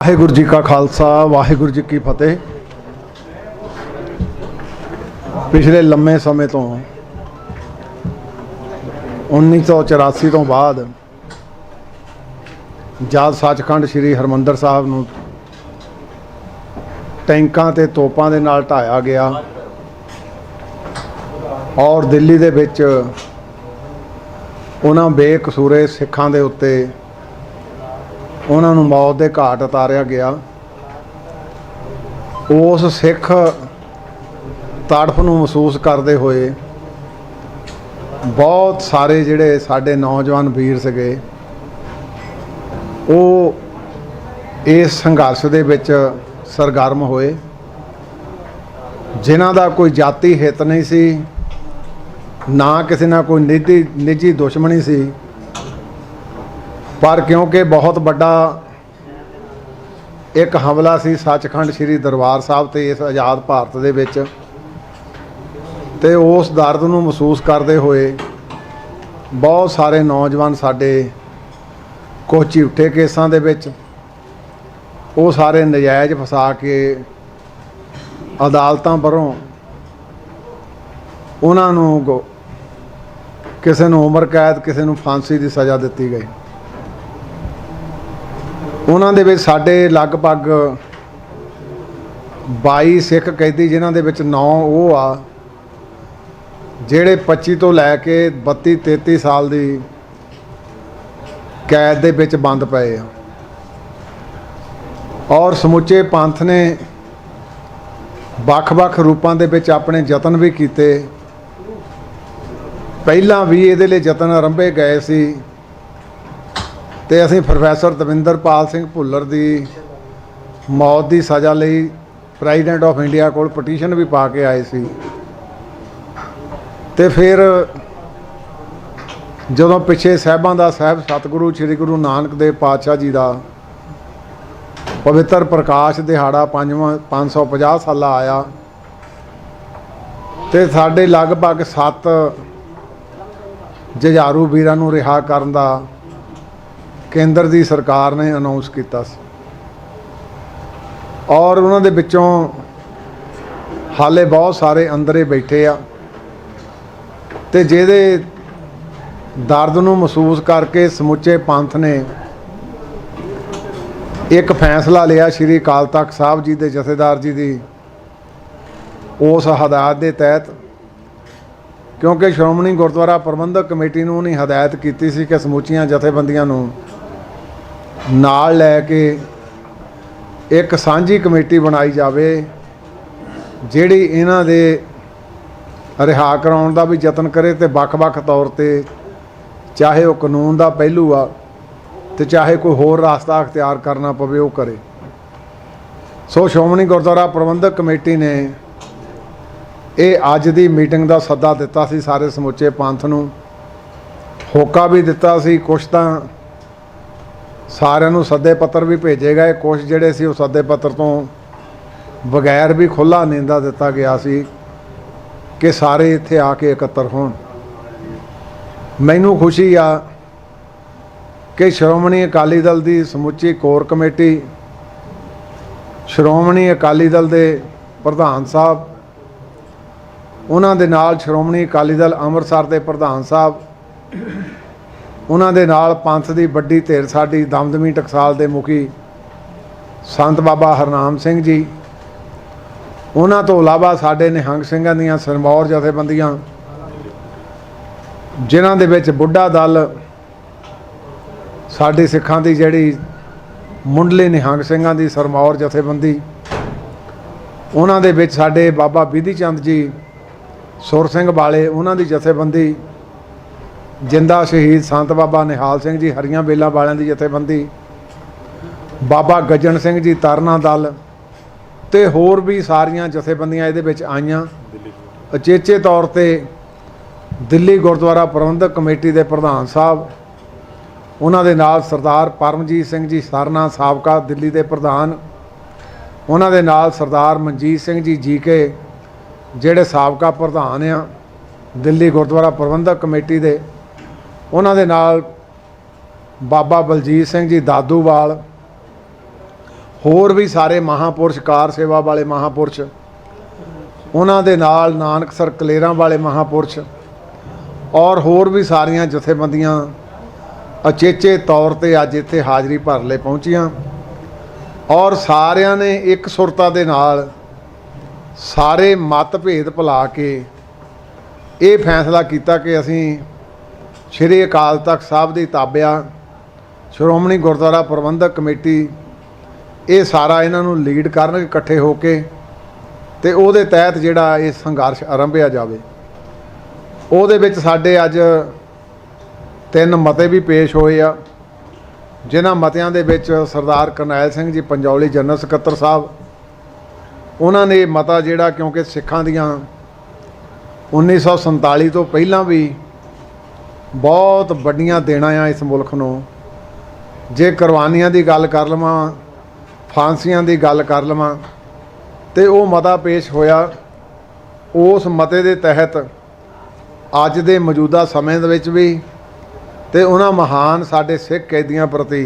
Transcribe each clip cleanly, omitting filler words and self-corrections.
वाहिगुरू जी का खालसा वाहिगुरू जी की फतेह। पिछले लंबे समय तो 1984 तो बाद जद सचखंड श्री हरमंदर साहब नूं टैंकां ते तोपां दे नाल ढाया गया और दिल्ली दे विच उन्हां बेकसूरे सिखां दे उत्ते उन्होंने मौत के घाट उतारिया गया। उस सिख तड़फ नूं महसूस करते हुए बहुत सारे जिहड़े साडे नौजवान वीर सगे वो इस संघर्ष दे विच सरगर्म होए, जिन्हां दा कोई जाति हित नहीं सी, ना किसी ना कोई निजी दुश्मनी सी, पर क्योंकि बहुत बड़ा एक हमला सी सचखंड श्री दरबार साहब ते इस आज़ाद भारत दे विच, ते उस दर्द नूं महसूस करते हुए बहुत सारे नौजवान साडे कुछ झूठे केसां दे विच वो सारे नजायज़ फसा के अदालतां परों उन्हां नूं किसी नूं उम्र कैद किसी नूं फांसी की सज़ा दी गई। उन्हां दे विच साडे लगभग 22 सिख कैदी जिन्हां दे विच 9 वो आ जिहड़े 25 तो लैके 32-33 साल की कैद दे विच बंद पए आ और समुचे पंथ ने ਵੱਖ-ਵੱਖ रूपां दे विच अपने यतन भी कीते। पहलां भी इहदे लई यतन आरंभे गए सी ते असीं प्रोफैसर दविंदरपाल सिंह भुल्लर की मौत की सज़ा लई प्रेजिडेंट ऑफ इंडिया को पटीशन भी पा के आए सी। ते फिर जदों पिछे साहिबां दा साहिब सतगुरु श्री गुरु नानक देव पातशाह जी का पवित्र प्रकाश दिहाड़ा 550 साला आया ते साडे लगभग 7 जुझारू वीरां नूं रिहा करन दा केंद्र की सरकार ने अनाउंस किया और उन्हां दे विचों हाले बहुत सारे अंदरे बैठे आ ते जिहदे दर्द नूं महसूस करके समुचे पंथ ने एक फैसला लिया श्री अकाल तख्त साहब जी के जथेदार जी की उस हदायत के तहत, क्योंकि श्रोमणी गुरुद्वारा प्रबंधक कमेटी नूं उन्हें हदायत की सी कि समुचियां जथेबंदियां नूं नाल लैके एक सांझी कमेटी बनाई जाए जिहड़ी इन्हां दे रिहा कराउण दा भी यतन करे ते ਵੱਖ-ਵੱਖ तौर ते चाहे वो कानून का पहलू आ ते चाहे कोई होर रास्ता अख्तियार करना पवे वो करे। सो श्रोमणी गुरुद्वारा प्रबंधक कमेटी ने ये अज की मीटिंग का सद्दा दिता सी सारे समुचे पंथ नूं, होका भी दिता सी, कुछ तां सारिਆਂ ਨੂੰ सद्दे पत्र भी भेजे गए, कुछ ਜਿਹੜੇ ਸੀ ਉਹ सद्दे पत्र तो बगैर भी खुला नींदा दिता गया सी कि सारे इत्थे आके एकत्र होण। मैनू खुशी आ कि श्रोमणी अकाली दल की समुची कोर कमेटी, श्रोमणी अकाली दल के प्रधान साहब, उन्हां दे नाल श्रोमणी अकाली दल अमृतसर के प्रधान साहब, उन्हां दे नाल पंथ की वड्डी धिर साडी दमदमी टकसाल के मुखी संत बाबा हरनाम सिंह जी, उन्हां तो इलावा साडे निहंग सिंघां दीयां सिरमौर जथेबंदियां जिन्हां दे विच बुढ़ा दल साडी सिखां दी जिहड़ी मुंडली निहंग सिंघां दी सिरमौर जथेबंदी, उन्हां दे विच साडे बाबा बिधी चंद जी सुर सिंह वाले उन्हां दी जथेबंदी, जिंदा शहीद संत बाबा निहाल सिंह जी हरियां बेलां वालियां दी जथेबंदी, बाबा गजन सिंह जी तरना दल ते होर भी सारियां जथेबंदियां इहदे विच आईयां। अचेचे तौर ते दिल्ली गुरुद्वारा प्रबंधक कमेटी के प्रधान साहब, उन्हां दे नाल सरदार परमजीत सिंह जी सरना साबका दिल्ली के प्रधान, उन्हां दे नाल सरदार मनजीत सिंह जी जी के जिहड़े साबका प्रधान आ दिल्ली गुरुद्वारा प्रबंधक कमेटी के, उन्हां दे नाल बाबा बलजीत सिंह जी दादूवाल, होर भी सारे महापुरुष कार सेवा वाले महापुरुष, उन्हां दे नाल नानकसर कलेरां वाले महापुरुष और होर भी सारियां जथेबंदियां अचेचे तौर पर अज इत्थे हाज़री भर ले पहुँचियां और सारियां ने एक सुरता दे नाल सारे मतभेद भुला के ये फैसला किया कि असीं श्री अकाल तख्त साहब की ताबिया श्रोमणी गुरुद्वारा प्रबंधक कमेटी ये सारा इन्हां नूं लीड करन इकट्ठे होके ते उहदे तहत जिहड़ा ये संघर्ष आरंभिया जावे। उहदे विच साडे अज 3 मते भी पेश होए आ, जिन्हां मतियां दे विच सरदार करनैल सिंह जी पंजौली जनरल सकत्तर साहब उन्होंने मता जिहड़ा, क्योंकि सिखां दियां 1947 तो पहलां भी बहुत वड्डियां देना आ इस मुल्क नूं, जे कुरबानियां दी गल कर लवां, फांसियां दी गल कर लवां ते वो मता पेश होया। उस मते दे तहत अज दे मौजूदा समय दे विच भी ते उन्हां महान साडे सिख कैदियां प्रति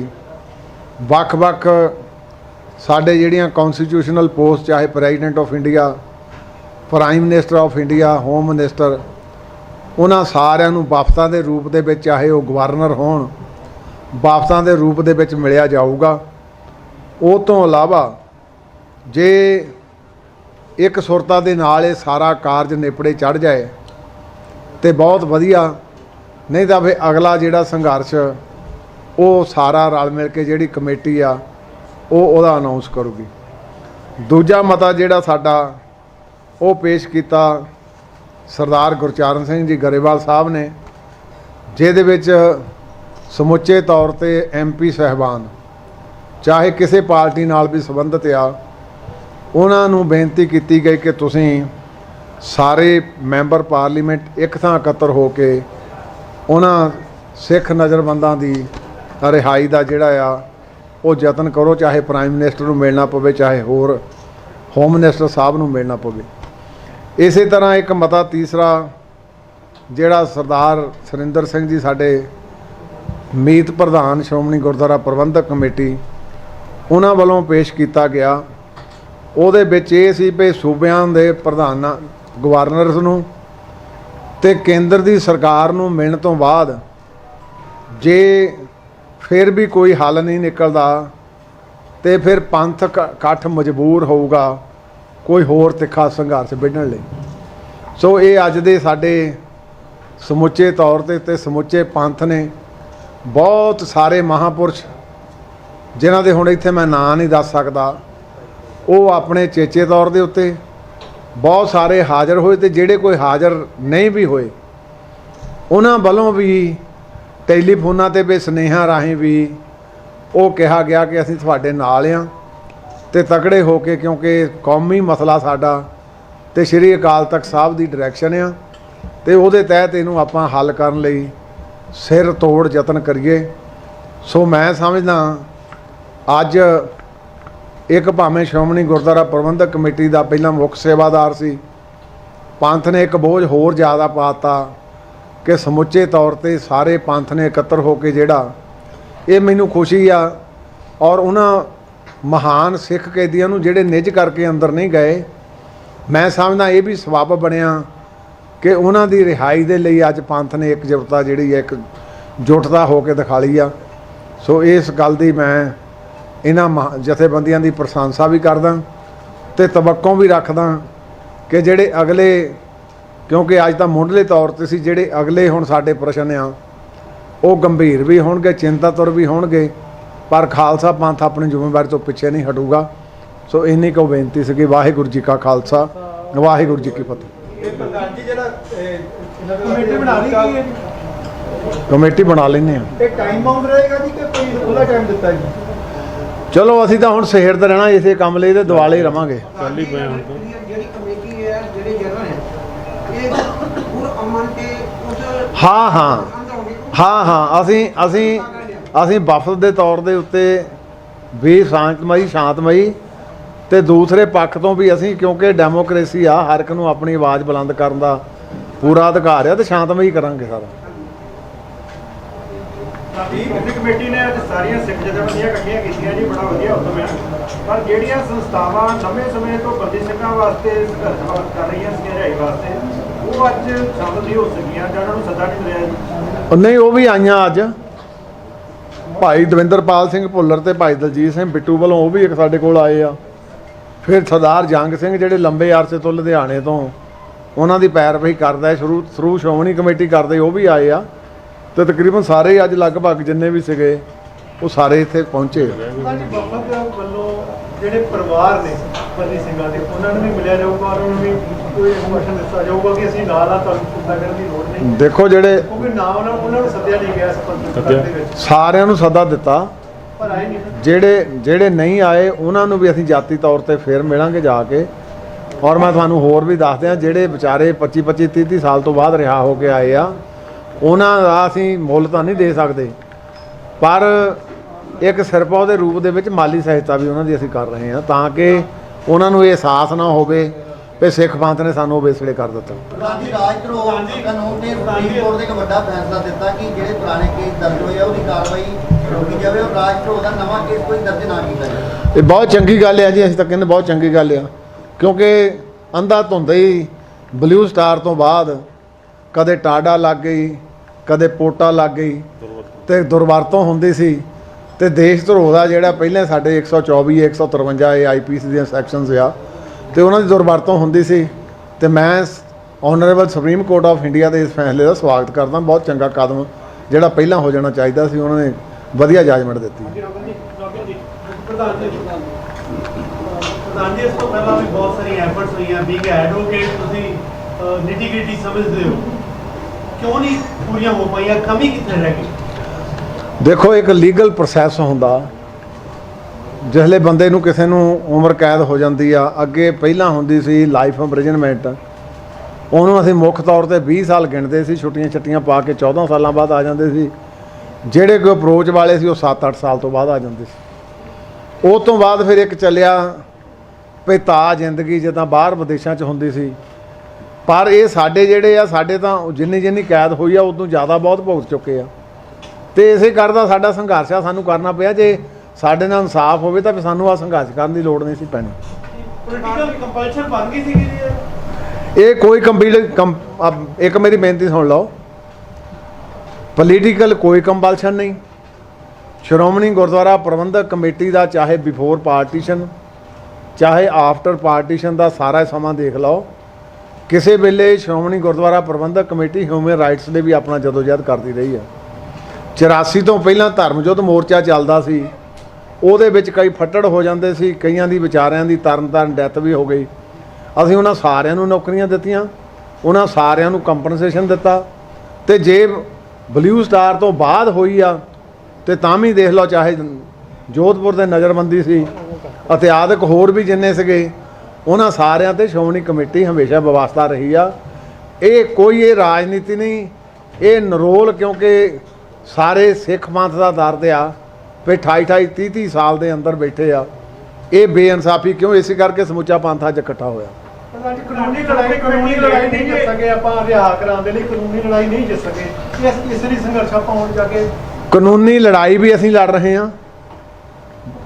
वख-वख साडे जिहड़ियां कॉन्स्टिट्यूशनल पोस्ट, चाहे president of India, prime minister of India, home minister, उन्हां सारियां नूं वाफदां दे रूप दे विच, चाहे वो गवर्नर होण, वाफदां दे रूप दे विच मिलिया जाऊगा। ਉਹ ਤੋਂ ਇਲਾਵਾ ਜੇ ਇੱਕ ਸੁਰਤਾ ਦੇ ਨਾਲ ਇਹ ਸਾਰਾ ਕਾਰਜ ਨਿਪੜੇ ਚੜ ਜਾਏ ਤੇ ਬਹੁਤ ਵਧੀਆ, ਨਹੀਂ ਤਾਂ ਫਿਰ ਅਗਲਾ ਜਿਹੜਾ ਸੰਘਰਸ਼ ਉਹ ਸਾਰਾ ਰਲ ਮਿਲ ਕੇ ਜਿਹੜੀ ਕਮੇਟੀ ਆ ਉਹਦਾ ਅਨਾਉਂਸ ਕਰੂਗੀ। ਦੂਜਾ ਮਤਾ ਜਿਹੜਾ ਸਾਡਾ ਉਹ ਪੇਸ਼ ਕੀਤਾ ਸਰਦਾਰ ਗੁਰਚਰਨ ਸਿੰਘ ਜੀ ਗਰੇਵਾਲ ਸਾਹਿਬ ਨੇ, ਜਿਹਦੇ ਵਿੱਚ ਸਮੁੱਚੇ ਤੌਰ ਤੇ MP ਸਾਹਿਬਾਨ चाहे किसी पार्टी नाल भी संबंधित आ, उन्होंने बेनती की गई कि तुसीं सारे मैंबर पार्लीमेंट एक थां इकट्ठे हो के उन्हां सिख नज़रबंदां दी रिहाई का जिहड़ा आ वो यतन करो, चाहे प्राइम मिनिस्टर नूं मिलना पवे, चाहे होर होम मिनिस्टर साहब नूं मिलना पवे। इस तरह एक मता तीसरा जिहड़ा सरदार सुरिंदर सिंह जी साडे मीत प्रधान श्रोमणी गुरुद्वारा प्रबंधक कमेटी उन्हां वालों पेश किया गया। उहदे विच इह सी भी सूबिਆਂ ਦੇ प्रधान गवर्नरस नूं ते केंद्र दी सरकार नूं मिलण तो बाद जे फिर भी कोई हल नहीं निकलदा ते फिर पंथ इकट्ठ मजबूर होऊगा कोई होर तिखा संघर्ष विढ़ण लई। सो ये अज दे साडे समुचे तौर ते समुचे पंथ ने बहुत सारे महापुरुष जिन्हां दे हुण इत्थे मैं नां नहीं दस सकदा, वो अपने चेचे तौर के उत्ते बहुत सारे हाज़र होए ते जिहड़े कोई हाज़र नहीं भी होए उन्हां वालों भी टैलीफोनां ते भी सुनेहा राहीं भी वो कहा गया कि असीं तुहाडे नाल आ ते तगड़े हो के, क्योंकि कौमी मसला साडा ते श्री अकाल तख्त साहब की डायरैक्शन आ ते उहदे तहत इहनूं आपां हल करन लई सिर तोड़ यतन करिए। सो मैं समझदा अज एक भावें श्रोमणी गुरुद्वारा प्रबंधक कमेटी का पहला मुख सेवादार सी, पंथ ने एक बोझ होर ज़्यादा पाता कि समुचे तौर पर सारे पंथ ने इकट्ठे होकर जिहड़ा ये मैनूं खुशी आ। और उन्हां महान सिख कैदियां नूं जिहड़े निज करके अंदर नहीं गए, मैं समझदा ये भी सबब बनिया कि उन्हां दी रिहाई दे लई अज पंथ ने एकजुटता जिहड़ी एक जुटता होकर दिखा ली आ। सो इस गल दी मैं इन्हां जथेबंदियां दी प्रशंसा भी करदा ते तवक्को भी रखदा कि जिहड़े अगले, क्योंकि अज तां मुंडले तौर ते सी, जिहड़े अगले हुण साडे प्रश्न आ वो गंभीर भी होणगे, चिंतातुर भी होणगे, पर खालसा पंथ अपनी जिम्मेवारी तो पिछे नहीं हटूगा। सो इन्नी को बेनती सी कि वाहिगुरू जी का खालसा, वाहिगुरू जी की फतेह। कमेटी बना लेने चलो असीं तां हुण सहेड़दे रहना इसे काम ਲਈ ਤੇ ਦਿਵਾਲੇ ਹੀ ਰਵਾਂਗੇ। हाँ हाँ हाँ हाँ ਅਸੀਂ ਵਫਦ ਦੇ ਤੌਰ ਦੇ ਉੱਤੇ ਵੀ ਸ਼ਾਂਤਮਈ ਤੇ ਦੂਸਰੇ ਪੱਖ ਤੋਂ ਵੀ ਅਸੀਂ, ਕਿਉਂਕਿ ਡੈਮੋਕ੍ਰੇਸੀ ਆ, ਹਰ ਇੱਕ ਨੂੰ ਆਪਣੀ ਆਵਾਜ਼ ਬੁਲੰਦ ਕਰਨ ਦਾ ਪੂਰਾ ਅਧਿਕਾਰ ਆ ਤੇ ਸ਼ਾਂਤਮਈ ਕਰਾਂਗੇ ਸਾਰਾ। ਕਮੇਟੀ ਨੇ ਅੱਜ ਸਾਰੀਆਂ ਸਿੱਖ ਜਥੇਬੰਦੀਆਂ ਇਕੱਠੀਆਂ ਕੀਤੀਆਂ ਜੀ, ਬੜਾ ਵਧੀਆ ਹੁਕਮ ਹੈ। ਪਰ ਜਿਹੜੀਆਂ ਸੰਸਥਾਵਾਂ ਲੰਬੇ ਸਮੇਂ ਤੋਂ ਬੰਦੀ ਸਿੰਘਾਂ ਵਾਸਤੇ ਸੰਘਰਸ਼ ਕਰ ਰਹੀਆਂ ਸੀ ਰਿਹਾਈ ਵਾਸਤੇ, ਉਹ ਅੱਜ ਸ਼ਾਮਲ ਨਹੀਂ ਹੋ ਸਕੀਆਂ ਜਾਂ ਉਹਨਾਂ ਨੂੰ ਸੱਦਾ ਨਹੀਂ ਮਿਲਿਆ ਜੀ। ਨਹੀਂ, ਉਹ ਵੀ ਆਈਆਂ ਅੱਜ। ਭਾਈ ਦਵਿੰਦਰਪਾਲ ਸਿੰਘ ਭੁੱਲਰ ਤੇ ਭਾਈ ਦਲਜੀਤ ਸਿੰਘ ਬਿੱਟੂ ਵੱਲੋਂ ਉਹ ਵੀ ਇੱਕ ਸਾਡੇ ਕੋਲ ਆਏ ਆ। ਫਿਰ ਸਰਦਾਰ ਜੰਗ ਸਿੰਘ ਜਿਹੜੇ ਲੰਬੇ ਅਰਸੇ ਤੋਂ ਲੁਧਿਆਣੇ ਤੋਂ ਉਹਨਾਂ ਦੀ ਪੈਰਵਾਈ ਕਰਦਾ ਥਰੂ ਸ਼੍ਰੋਮਣੀ ਕਮੇਟੀ ਕਰਦੇ, ਉਹ ਵੀ ਆਏ ਆ। ਤੇ ਤਕਰੀਬਨ ਸਾਰੇ ਅੱਜ ਲਗਭਗ ਜਿੰਨੇ ਵੀ ਸੀਗੇ ਉਹ ਸਾਰੇ ਇੱਥੇ ਪਹੁੰਚੇ। ਵਫਦ ਵੱਲੋਂ ਜਿਹੜੇ ਪਰਿਵਾਰ ਨੇ ਬੰਦੀ ਸਿੰਘਾਂ ਦੇ, ਉਹਨਾਂ ਨੂੰ ਵੀ ਮਿਲਿਆ ਜਾਊਗਾ, ਉਹਨਾਂ ਨੂੰ ਵੀ ਕੋਈ ਇਨਫੋਰਮੇਸ਼ਨ ਦਿੱਤਾ ਜਾਊਗਾ ਕਿ ਅਸੀਂ ਨਾਲ ਆ, ਤੁਹਾਨੂੰ ਚਿੰਤਾ ਕਰਨ ਦੀ ਲੋੜ ਨਹੀਂ। ਦੇਖੋ, ਜਿਹੜੇ ਕਿਉਂਕਿ ਨਾ ਉਹਨਾਂ ਨੂੰ ਸੱਦਿਆ ਨਹੀਂ ਗਿਆ ਸਰਪੰਚ ਦੇ ਵਿੱਚ, ਸਾਰਿਆਂ ਨੂੰ ਸੱਦਾ ਦਿੱਤਾ, ਪਰ ਆਏ ਨਹੀਂ। ਜਿਹੜੇ ਨਹੀਂ ਆਏ ਉਹਨਾਂ ਨੂੰ ਵੀ ਅਸੀਂ ਜਾਤੀ ਤੌਰ ਤੇ ਫੇਰ ਮਿਲਾਂਗੇ ਜਾ ਕੇ। ਔਰ ਮੈਂ ਤੁਹਾਨੂੰ ਹੋਰ ਵੀ ਦੱਸ ਦਿਆਂ, ਜਿਹੜੇ ਵਿਚਾਰੇ 25 30 ਸਾਲ ਤੋਂ ਬਾਅਦ ਰਿਹਾ ਹੋ ਕੇ ਆਏ ਆ, ਉਹਨਾਂ ਦਾ ਅਸੀਂ ਮੁੱਲ ਤਾਂ ਨਹੀਂ ਦੇ ਸਕਦੇ, ਪਰ ਇੱਕ ਸਿਰਪਾ ਦੇ ਰੂਪ ਦੇ ਵਿੱਚ ਮਾਲੀ ਸਹਾਇਤਾ ਵੀ ਉਹਨਾਂ ਦੀ ਅਸੀਂ ਕਰ ਰਹੇ ਹਾਂ, ਤਾਂ ਕਿ ਉਹਨਾਂ ਨੂੰ ਇਹ ਅਹਿਸਾਸ ਨਾ ਹੋਵੇ ਕਿ ਸਿੱਖ ਪੰਥ ਨੇ ਸਾਨੂੰ ਵੇਸੜੇ ਕਰ ਦਿੱਤਾ। ਰਾਜ ਧਰੋਹ ਕਾਨੂੰਨ ਨੇ ਸੁਪਰੀਮ ਕੋਰਟ ਦੇ ਇੱਕ ਵੱਡਾ ਫੈਸਲਾ ਦਿੱਤਾ ਕਿ ਜਿਹੜੇ ਪੁਰਾਣੇ ਕੇਸ ਦਰਜ ਹੋਏ ਆ ਉਹਦੀ ਕਾਰਵਾਈ ਰੋਕੀ ਜਾਵੇ ਔਰ ਰਾਜ ਧਰੋਹ ਦਾ ਨਵਾਂ ਕੇਸ ਕੋਈ ਦਰਜ ਨਾ ਕੀਤਾ ਜਾਵੇ। ਇਹ ਬਹੁਤ ਚੰਗੀ ਗੱਲ ਹੈ ਜੀ, ਅਸੀਂ ਤਾਂ ਕਹਿੰਦੇ ਬਹੁਤ ਚੰਗੀ ਗੱਲ ਆ, ਕਿਉਂਕਿ ਅੰਧਾ ਧੁੰਦਾ ਹੀ ਬਲੂ ਸਟਾਰ ਤੋਂ ਬਾਅਦ ਕਦੇ ਟਾਡਾ ਲੱਗ ਗਈ, ਕਦੇ ਪੋਟਾ ਲੱਗ ਗਈ ਤੇ ਦੁਰਵਰਤੋਂ ਹੁੰਦੀ ਸੀ। ਤੇ ਦੇਸ਼ ਧਰੋਹ ਦਾ ਜਿਹੜਾ ਪਹਿਲਾਂ ਸਾਡੇ 124 153 ਇਹ ਆਈਪੀਸੀ ਦੀਆਂ ਸੈਕਸ਼ਨਸ ਆ, ਤੇ ਉਹਨਾਂ ਦੀ ਦੁਰਵਰਤੋਂ ਹੁੰਦੀ ਸੀ। ਤੇ ਮੈਂ honourable supreme court of India ਦੇ ਇਸ ਫੈਸਲੇ ਦਾ ਸਵਾਗਤ ਕਰਦਾ। ਬਹੁਤ ਚੰਗਾ ਕਦਮ ਜਿਹੜਾ ਪਹਿਲਾਂ ਹੋ ਜਾਣਾ ਚਾਹੀਦਾ ਸੀ, ਉਹਨਾਂ ਨੇ ਵਧੀਆ ਜੱਜਮੈਂਟ ਦਿੱਤੀ। ਪ੍ਰਧਾਨ ਜੀ, ਇਸ ਤੋਂ ਪਹਿਲਾਂ ਵੀ ਬਹੁਤ ਸਾਰੀਆਂ ਐਫਰਟਸ ਹੋਈਆਂ, ਬੀਗ ਐਡਵੋਕੇਟ ਤੁਸੀਂ ਨਿਟੀ-ਗ੍ਰਿਟੀ ਸਮਝਦੇ ਹੋ, ਕਿਉਂ ਨਹੀਂ ਪੂਰੀਆਂ ਹੋ ਪਾਈਆਂ? ਕਮੀ ਕਿੱਥੇ ਰਹਿ ਗਈ? ਦੇਖੋ, ਇੱਕ ਲੀਗਲ ਪ੍ਰੋਸੈਸ ਹੁੰਦਾ, ਜਿਸਲੇ ਬੰਦੇ ਨੂੰ ਕਿਸੇ ਨੂੰ ਉਮਰ ਕੈਦ ਹੋ ਜਾਂਦੀ ਆ। ਅੱਗੇ ਪਹਿਲਾਂ ਹੁੰਦੀ ਸੀ ਲਾਈਫ ਇੰਪ੍ਰਿਜ਼ਨਮੈਂਟ, ਉਹਨੂੰ ਅਸੀਂ ਮੁੱਖ ਤੌਰ ਤੇ 20 ਸਾਲ ਗਿਣਦੇ ਸੀ, ਛੁੱਟੀਆਂ ਪਾ ਕੇ 14 ਸਾਲਾਂ ਬਾਅਦ ਆ ਜਾਂਦੇ ਸੀ। ਜਿਹੜੇ ਕੋਈ ਅਪਰੋਚ ਵਾਲੇ ਸੀ ਉਹ 7-8 ਸਾਲ ਤੋਂ ਬਾਅਦ ਆ ਜਾਂਦੇ ਸੀ। ਉਹ ਤੋਂ ਬਾਅਦ ਫਿਰ ਇੱਕ ਚੱਲਿਆ ਭੇਤਾ ਜ਼ਿੰਦਗੀ, ਜਿੱਦਾਂ ਬਾਹਰ ਵਿਦੇਸ਼ਾਂ 'ਚ ਹੁੰਦੀ ਸੀ। ਪਰ ਇਹ ਸਾਡੇ ਜਿਹੜੇ ਆ, ਸਾਡੇ ਤਾਂ ਜਿੰਨੀ ਕੈਦ ਹੋਈ ਆ ਉਦੋਂ ਜ਼ਿਆਦਾ ਬਹੁਤ ਭੁਗਤ ਚੁੱਕੇ ਆ। ਤੇ ਇਸੇ ਕਰਦਾ ਸਾਡਾ ਸੰਘਰਸ਼ ਆ, ਸਾਨੂੰ ਕਰਨਾ ਪਿਆ। ਜੇ ਸਾਡੇ ਨਾਲ ਇਨਸਾਫ ਹੋਵੇ ਤਾਂ ਫਿਰ ਸਾਨੂੰ ਆ ਸੰਘਰਸ਼ ਕਰਨ ਦੀ ਲੋੜ ਨਹੀਂ ਸੀ ਪੈਣੀ। ਪੋਲੀਟੀਕਲ ਕੰਪਲਸ਼ਨ ਬਣ ਗਈ ਸੀ ਜੀ ਇਹ ਕੋਈ ਇੱਕ ਮੇਰੀ ਬੇਨਤੀ ਸੁਣ ਲਓ, ਪੋਲੀਟੀਕਲ ਕੋਈ ਕੰਪਲਸ਼ਨ ਨਹੀਂ। ਸ਼੍ਰੋਮਣੀ ਗੁਰਦੁਆਰਾ ਪ੍ਰਬੰਧਕ ਕਮੇਟੀ ਦਾ ਚਾਹੇ ਬਿਫੋਰ ਪਾਰਟੀਸ਼ਨ ਚਾਹੇ ਆਫਟਰ ਪਾਰਟੀਸ਼ਨ ਦਾ ਸਾਰਾ ਸਮਾਂ ਦੇਖ ਲਓ, ਕਿਸੇ ਵੇਲੇ ਸ਼੍ਰੋਮਣੀ ਗੁਰਦੁਆਰਾ ਪ੍ਰਬੰਧਕ ਕਮੇਟੀ ਹਿਊਮਨ ਰਾਈਟਸ ਦੇ ਵੀ ਆਪਣਾ ਜਦੋਜਹਿਦ ਕਰਦੀ ਰਹੀ ਹੈ। 84 ਤੋਂ ਪਹਿਲਾਂ ਧਰਮ ਯੁੱਧ ਮੋਰਚਾ ਚੱਲਦਾ ਸੀ, ਉਹਦੇ ਵਿੱਚ ਕਈ ਫੱਟੜ ਹੋ ਜਾਂਦੇ ਸੀ, ਕਈਆਂ ਦੀ ਵਿਚਾਰਿਆਂ ਦੀ ਤਰਨ ਡੈਥ ਵੀ ਹੋ ਗਈ। ਅਸੀਂ ਉਹਨਾਂ ਸਾਰਿਆਂ ਨੂੰ ਨੌਕਰੀਆਂ ਦਿੱਤੀਆਂ, ਉਹਨਾਂ ਸਾਰਿਆਂ ਨੂੰ ਕੰਪਨਸੇਸ਼ਨ ਦਿੱਤਾ। ਤੇ ਜੇ ਬਲੂ ਸਟਾਰ ਤੋਂ ਬਾਅਦ ਹੋਈ ਆ ਤੇ ਤਾਂ ਵੀ ਦੇਖ ਲਓ, ਚਾਹੇ ਜੋਧਪੁਰ ਦੇ ਨਜ਼ਰਬੰਦੀ ਸੀ, ਇਤਿਹਾਸਕ ਹੋਰ ਵੀ ਜਿੰਨੇ ਸੀਗੇ, ਉਹਨਾਂ ਸਾਰਿਆਂ ਤੇ ਸ਼੍ਰੋਮਣੀ ਕਮੇਟੀ ਹਮੇਸ਼ਾ ਵਿਵਸਥਾ ਰਹੀ ਆ। ਇਹ ਰਾਜਨੀਤੀ ਨਹੀਂ, ਇਹ ਨਰੋਲ, ਕਿਉਂਕਿ ਸਾਰੇ ਸਿੱਖ ਪੰਥ ਦਾ ਦਰਦ ਆ ਵੀ 28 30 ਸਾਲ ਦੇ ਅੰਦਰ ਬੈਠੇ ਆ। ਇਹ ਬੇਇਨਸਾਫੀ ਕਿਉਂ? ਇਸੇ ਕਰਕੇ ਸਮੁੱਚਾ ਪੰਥ ਅੱਜ ਇਕੱਠਾ ਹੋਇਆ। ਕਾਨੂੰਨੀ ਲੜਾਈ ਨਹੀਂ ਜਿੱਤ ਸਕੇ ਆਪਾਂ, ਰਿਹਾ ਕਰਾਉਣ ਦੇ ਲਈ ਕਾਨੂੰਨੀ ਲੜਾਈ ਨਹੀਂ ਜਿੱਤ ਸਕੇ। ਇਸ ਲਈ ਸੰਘਰਸ਼ ਆਪਾਂ ਹੁਣ ਜਾ ਕੇ ਕਾਨੂੰਨੀ ਲੜਾਈ ਵੀ ਅਸੀਂ ਲੜ ਰਹੇ ਹਾਂ।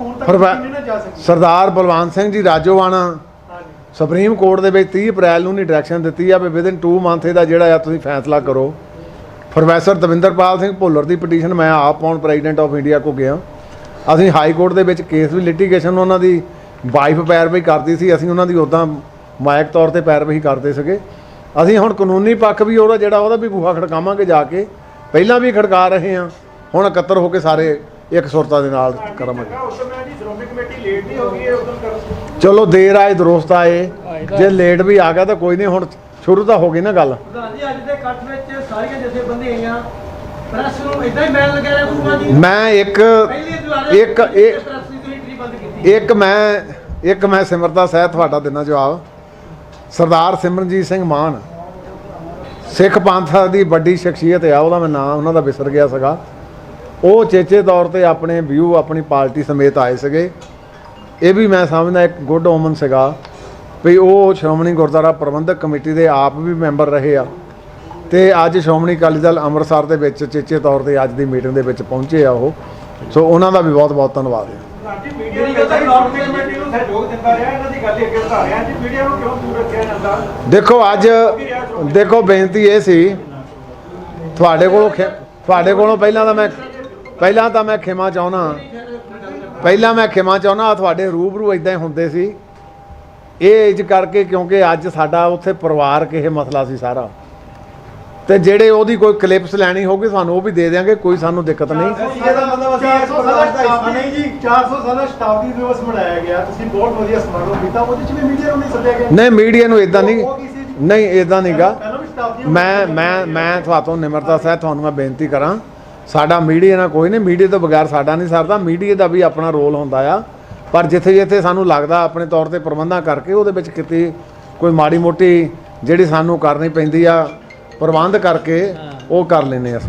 ਹੁਣ ਤੱਕ ਨਹੀਂ ਨਾ ਜਾ ਸਕੇ। ਸਰਦਾਰ ਬਲਵੰਤ ਸਿੰਘ ਜੀ ਰਾਜੋਆਣਾ ਸੁਪਰੀਮ ਕੋਰਟ ਦੇ ਵਿੱਚ 30 ਅਪ੍ਰੈਲ ਨੂੰ ਡਾਇਰੈਕਸ਼ਨ ਦਿੱਤੀ ਆ ਵੀ ਵਿਦਿਨ 2 ਮੰਥ ਇਹਦਾ ਜਿਹੜਾ ਆ ਤੁਸੀਂ ਫੈਸਲਾ ਕਰੋ। ਪ੍ਰੋਫੈਸਰ ਦਵਿੰਦਰਪਾਲ ਸਿੰਘ ਭੁੱਲਰ ਦੀ ਪਟੀਸ਼ਨ ਮੈਂ ਆਪ ਔਨ ਪ੍ਰੈਜ਼ੀਡੈਂਟ ਆਫ ਇੰਡੀਆ ਕੋ ਗਿਆ। ਅਸੀਂ ਹਾਈ ਕੋਰਟ ਦੇ ਵਿੱਚ ਕੇਸ ਵੀ ਲਿਟੀਗੇਸ਼ਨ, ਉਹਨਾਂ ਦੀ ਵਾਈਫ ਪੈਰਵਾਈ ਕਰਦੀ ਸੀ, ਅਸੀਂ ਉਹਨਾਂ ਦੀ ਉੱਦਾਂ ਮਾਇਕ ਤੌਰ ਤੇ ਪੈਰਵਾਈ ਕਰਦੇ ਸੀਗੇ। ਅਸੀਂ ਹੁਣ ਕਾਨੂੰਨੀ ਪੱਖ ਵੀ ਉਹਦਾ ਵੀ ਬੂਹਾ ਖੜਕਾਵਾਂਗੇ ਜਾ ਕੇ, ਪਹਿਲਾਂ ਵੀ ਖੜਕਾ ਰਹੇ ਹਾਂ, ਹੁਣ ਇਕੱਤਰ ਹੋ ਕੇ ਸਾਰੇ ਇੱਕ ਸੁਰਤਾ ਦੇ ਨਾਲ ਕਰਾਂਗੇ। ਚਲੋ ਦੇਰ ਆਏ ਦਰੁਸਤ ਆਏ, ਜੇ ਲੇਟ ਵੀ ਆ ਗਿਆ ਤਾਂ ਕੋਈ ਨਹੀਂ, ਹੁਣ ਸ਼ੁਰੂ ਤਾਂ ਹੋ ਗਈ ਨਾ ਗੱਲ। ਪ੍ਰਧਾਨ ਜੀ, ਅੱਜ ਦੇ ਇਕੱਠ ਵਿੱਚ ਸਾਰੀਆਂ ਜਥੇਬੰਦੀਆਂ ਆਈਆਂ, ਪ੍ਰੈਸ ਨੂੰ ਇਦਾਂ ਹੀ ਬੈਨ ਲਗਾਇਆ ਕਰੂਗਾ ਜੀ। ਮੈਂ ਇੱਕ ਮੈਂ ਸਿਮਰਤਾ ਸਹਿਤ ਤੁਹਾਡਾ ਦੇਣਾ ਜਵਾਬ। ਸਰਦਾਰ ਸਿਮਰਨਜੀਤ ਸਿੰਘ ਮਾਨ ਸਿੱਖ ਪੰਥ ਦੀ ਵੱਡੀ ਸ਼ਖਸੀਅਤ ਆ, ਉਹਦਾ ਮੈਂ ਨਾਂ ਉਹਨਾਂ ਦਾ ਵਿਸਰ ਗਿਆ ਸੀਗਾ। ਉਹ ਚੇਚੇ ਤੌਰ ਤੇ ਆਪਣੇ ਵਿਊ ਆਪਣੀ ਪਾਰਟੀ ਸਮੇਤ ਆਏ ਸੀਗੇ। ਇਹ ਵੀ ਮੈਂ ਸਮਝਦਾ ਇੱਕ ਗੁੱਡ ਓਮਨ ਸੀਗਾ ਵੀ ਉਹ ਸ਼੍ਰੋਮਣੀ ਗੁਰਦੁਆਰਾ ਪ੍ਰਬੰਧਕ ਕਮੇਟੀ ਦੇ ਆਪ ਵੀ ਮੈਂਬਰ ਰਹੇ ਆ। ਤੇ ਅੱਜ ਸ਼੍ਰੋਮਣੀ ਅਕਾਲੀ ਦਲ ਅੰਮ੍ਰਿਤਸਰ ਦੇ ਵਿੱਚ ਚੇਚੇ ਤੌਰ ਤੇ ਅੱਜ ਦੀ ਮੀਟਿੰਗ ਦੇ ਵਿੱਚ ਪਹੁੰਚੇ ਆ ਉਹ, ਸੋ ਉਹਨਾਂ ਦਾ ਵੀ ਬਹੁਤ ਬਹੁਤ ਧੰਨਵਾਦ ਹੈ। ਦੇਖੋ ਅੱਜ ਦੇਖੋ ਬੇਨਤੀ ਇਹ ਸੀ ਤੁਹਾਡੇ ਕੋਲੋਂ ਪਹਿਲਾਂ ਤਾਂ ਮੈਂ ਖਿਮਾ ਚਾਹੁੰਦਾ ਤੁਹਾਡੇ ਰੂਬਰੂ ਇਦਾਂ ਹੀ ਹੁੰਦੇ ਸੀ ਇਹ ਇੰਜ ਕਰਕੇ, ਕਿਉਂਕਿ ਅੱਜ ਸਾਡਾ ਉੱਥੇ ਪਰਿਵਾਰਕ ਇਹ ਮਸਲਾ ਸੀ ਸਾਰਾ, ਤੇ ਜਿਹੜੇ ਉਹਦੀ ਕੋਈ ਕਲਿੱਪਸ ਲੈਣੀ ਹੋਗੀ ਸਾਨੂੰ ਉਹ ਵੀ ਦੇ ਦਿਆਂਗੇ, ਕੋਈ ਸਾਨੂੰ ਦਿੱਕਤ ਨਹੀਂ। 400 ਸਾਲਾ ਸ਼ਤਾਬਦੀ ਦਿਵਸ ਮਨਾਇਆ ਗਿਆ, ਤੁਸੀਂ ਬਹੁਤ ਵਧੀਆ ਸਮਾਰੋਹ ਕੀਤਾ, ਉਹਦੇ ਚ ਵੀ ਮੀਡੀਆ ਨੂੰ ਨਹੀਂ ਸੱਦਿਆ ਗਿਆ? ਨਹੀਂ, ਮੀਡੀਆ ਨੂੰ ਇਦਾਂ ਨਹੀਂ ਇਦਾਂ ਨਹੀਂਗਾ। ਮੈਂ ਤੁਹਾਨੂੰ ਨਿਮਰਤਾ ਸਹਿਤ ਤੁਹਾਨੂੰ ਮੈਂ ਬੇਨਤੀ ਕਰਾਂ, ਸਾਡਾ ਮੀਡੀਆ ਨਾਲ ਕੋਈ ਨਹੀਂ, ਮੀਡੀਆ ਤੋਂ ਬਗੈਰ ਸਾਡਾ ਨਹੀਂ ਸਰਦਾ, ਮੀਡੀਆ ਦਾ ਵੀ ਆਪਣਾ ਰੋਲ ਹੁੰਦਾ ਆ, ਪਰ ਜਿੱਥੇ ਸਾਨੂੰ ਲੱਗਦਾ ਆਪਣੇ ਤੌਰ ਤੇ ਪ੍ਰਬੰਧਾਂ ਕਰਕੇ ਉਹਦੇ ਵਿੱਚ ਕਿਤੇ ਕੋਈ ਮਾੜੀ ਮੋਟੀ ਜਿਹੜੀ ਸਾਨੂੰ ਕਰਨੀ ਪੈਂਦੀ ਆ ਪ੍ਰਬੰਧ ਕਰਕੇ ਉਹ ਕਰ ਲੈਂਦੇ ਆ।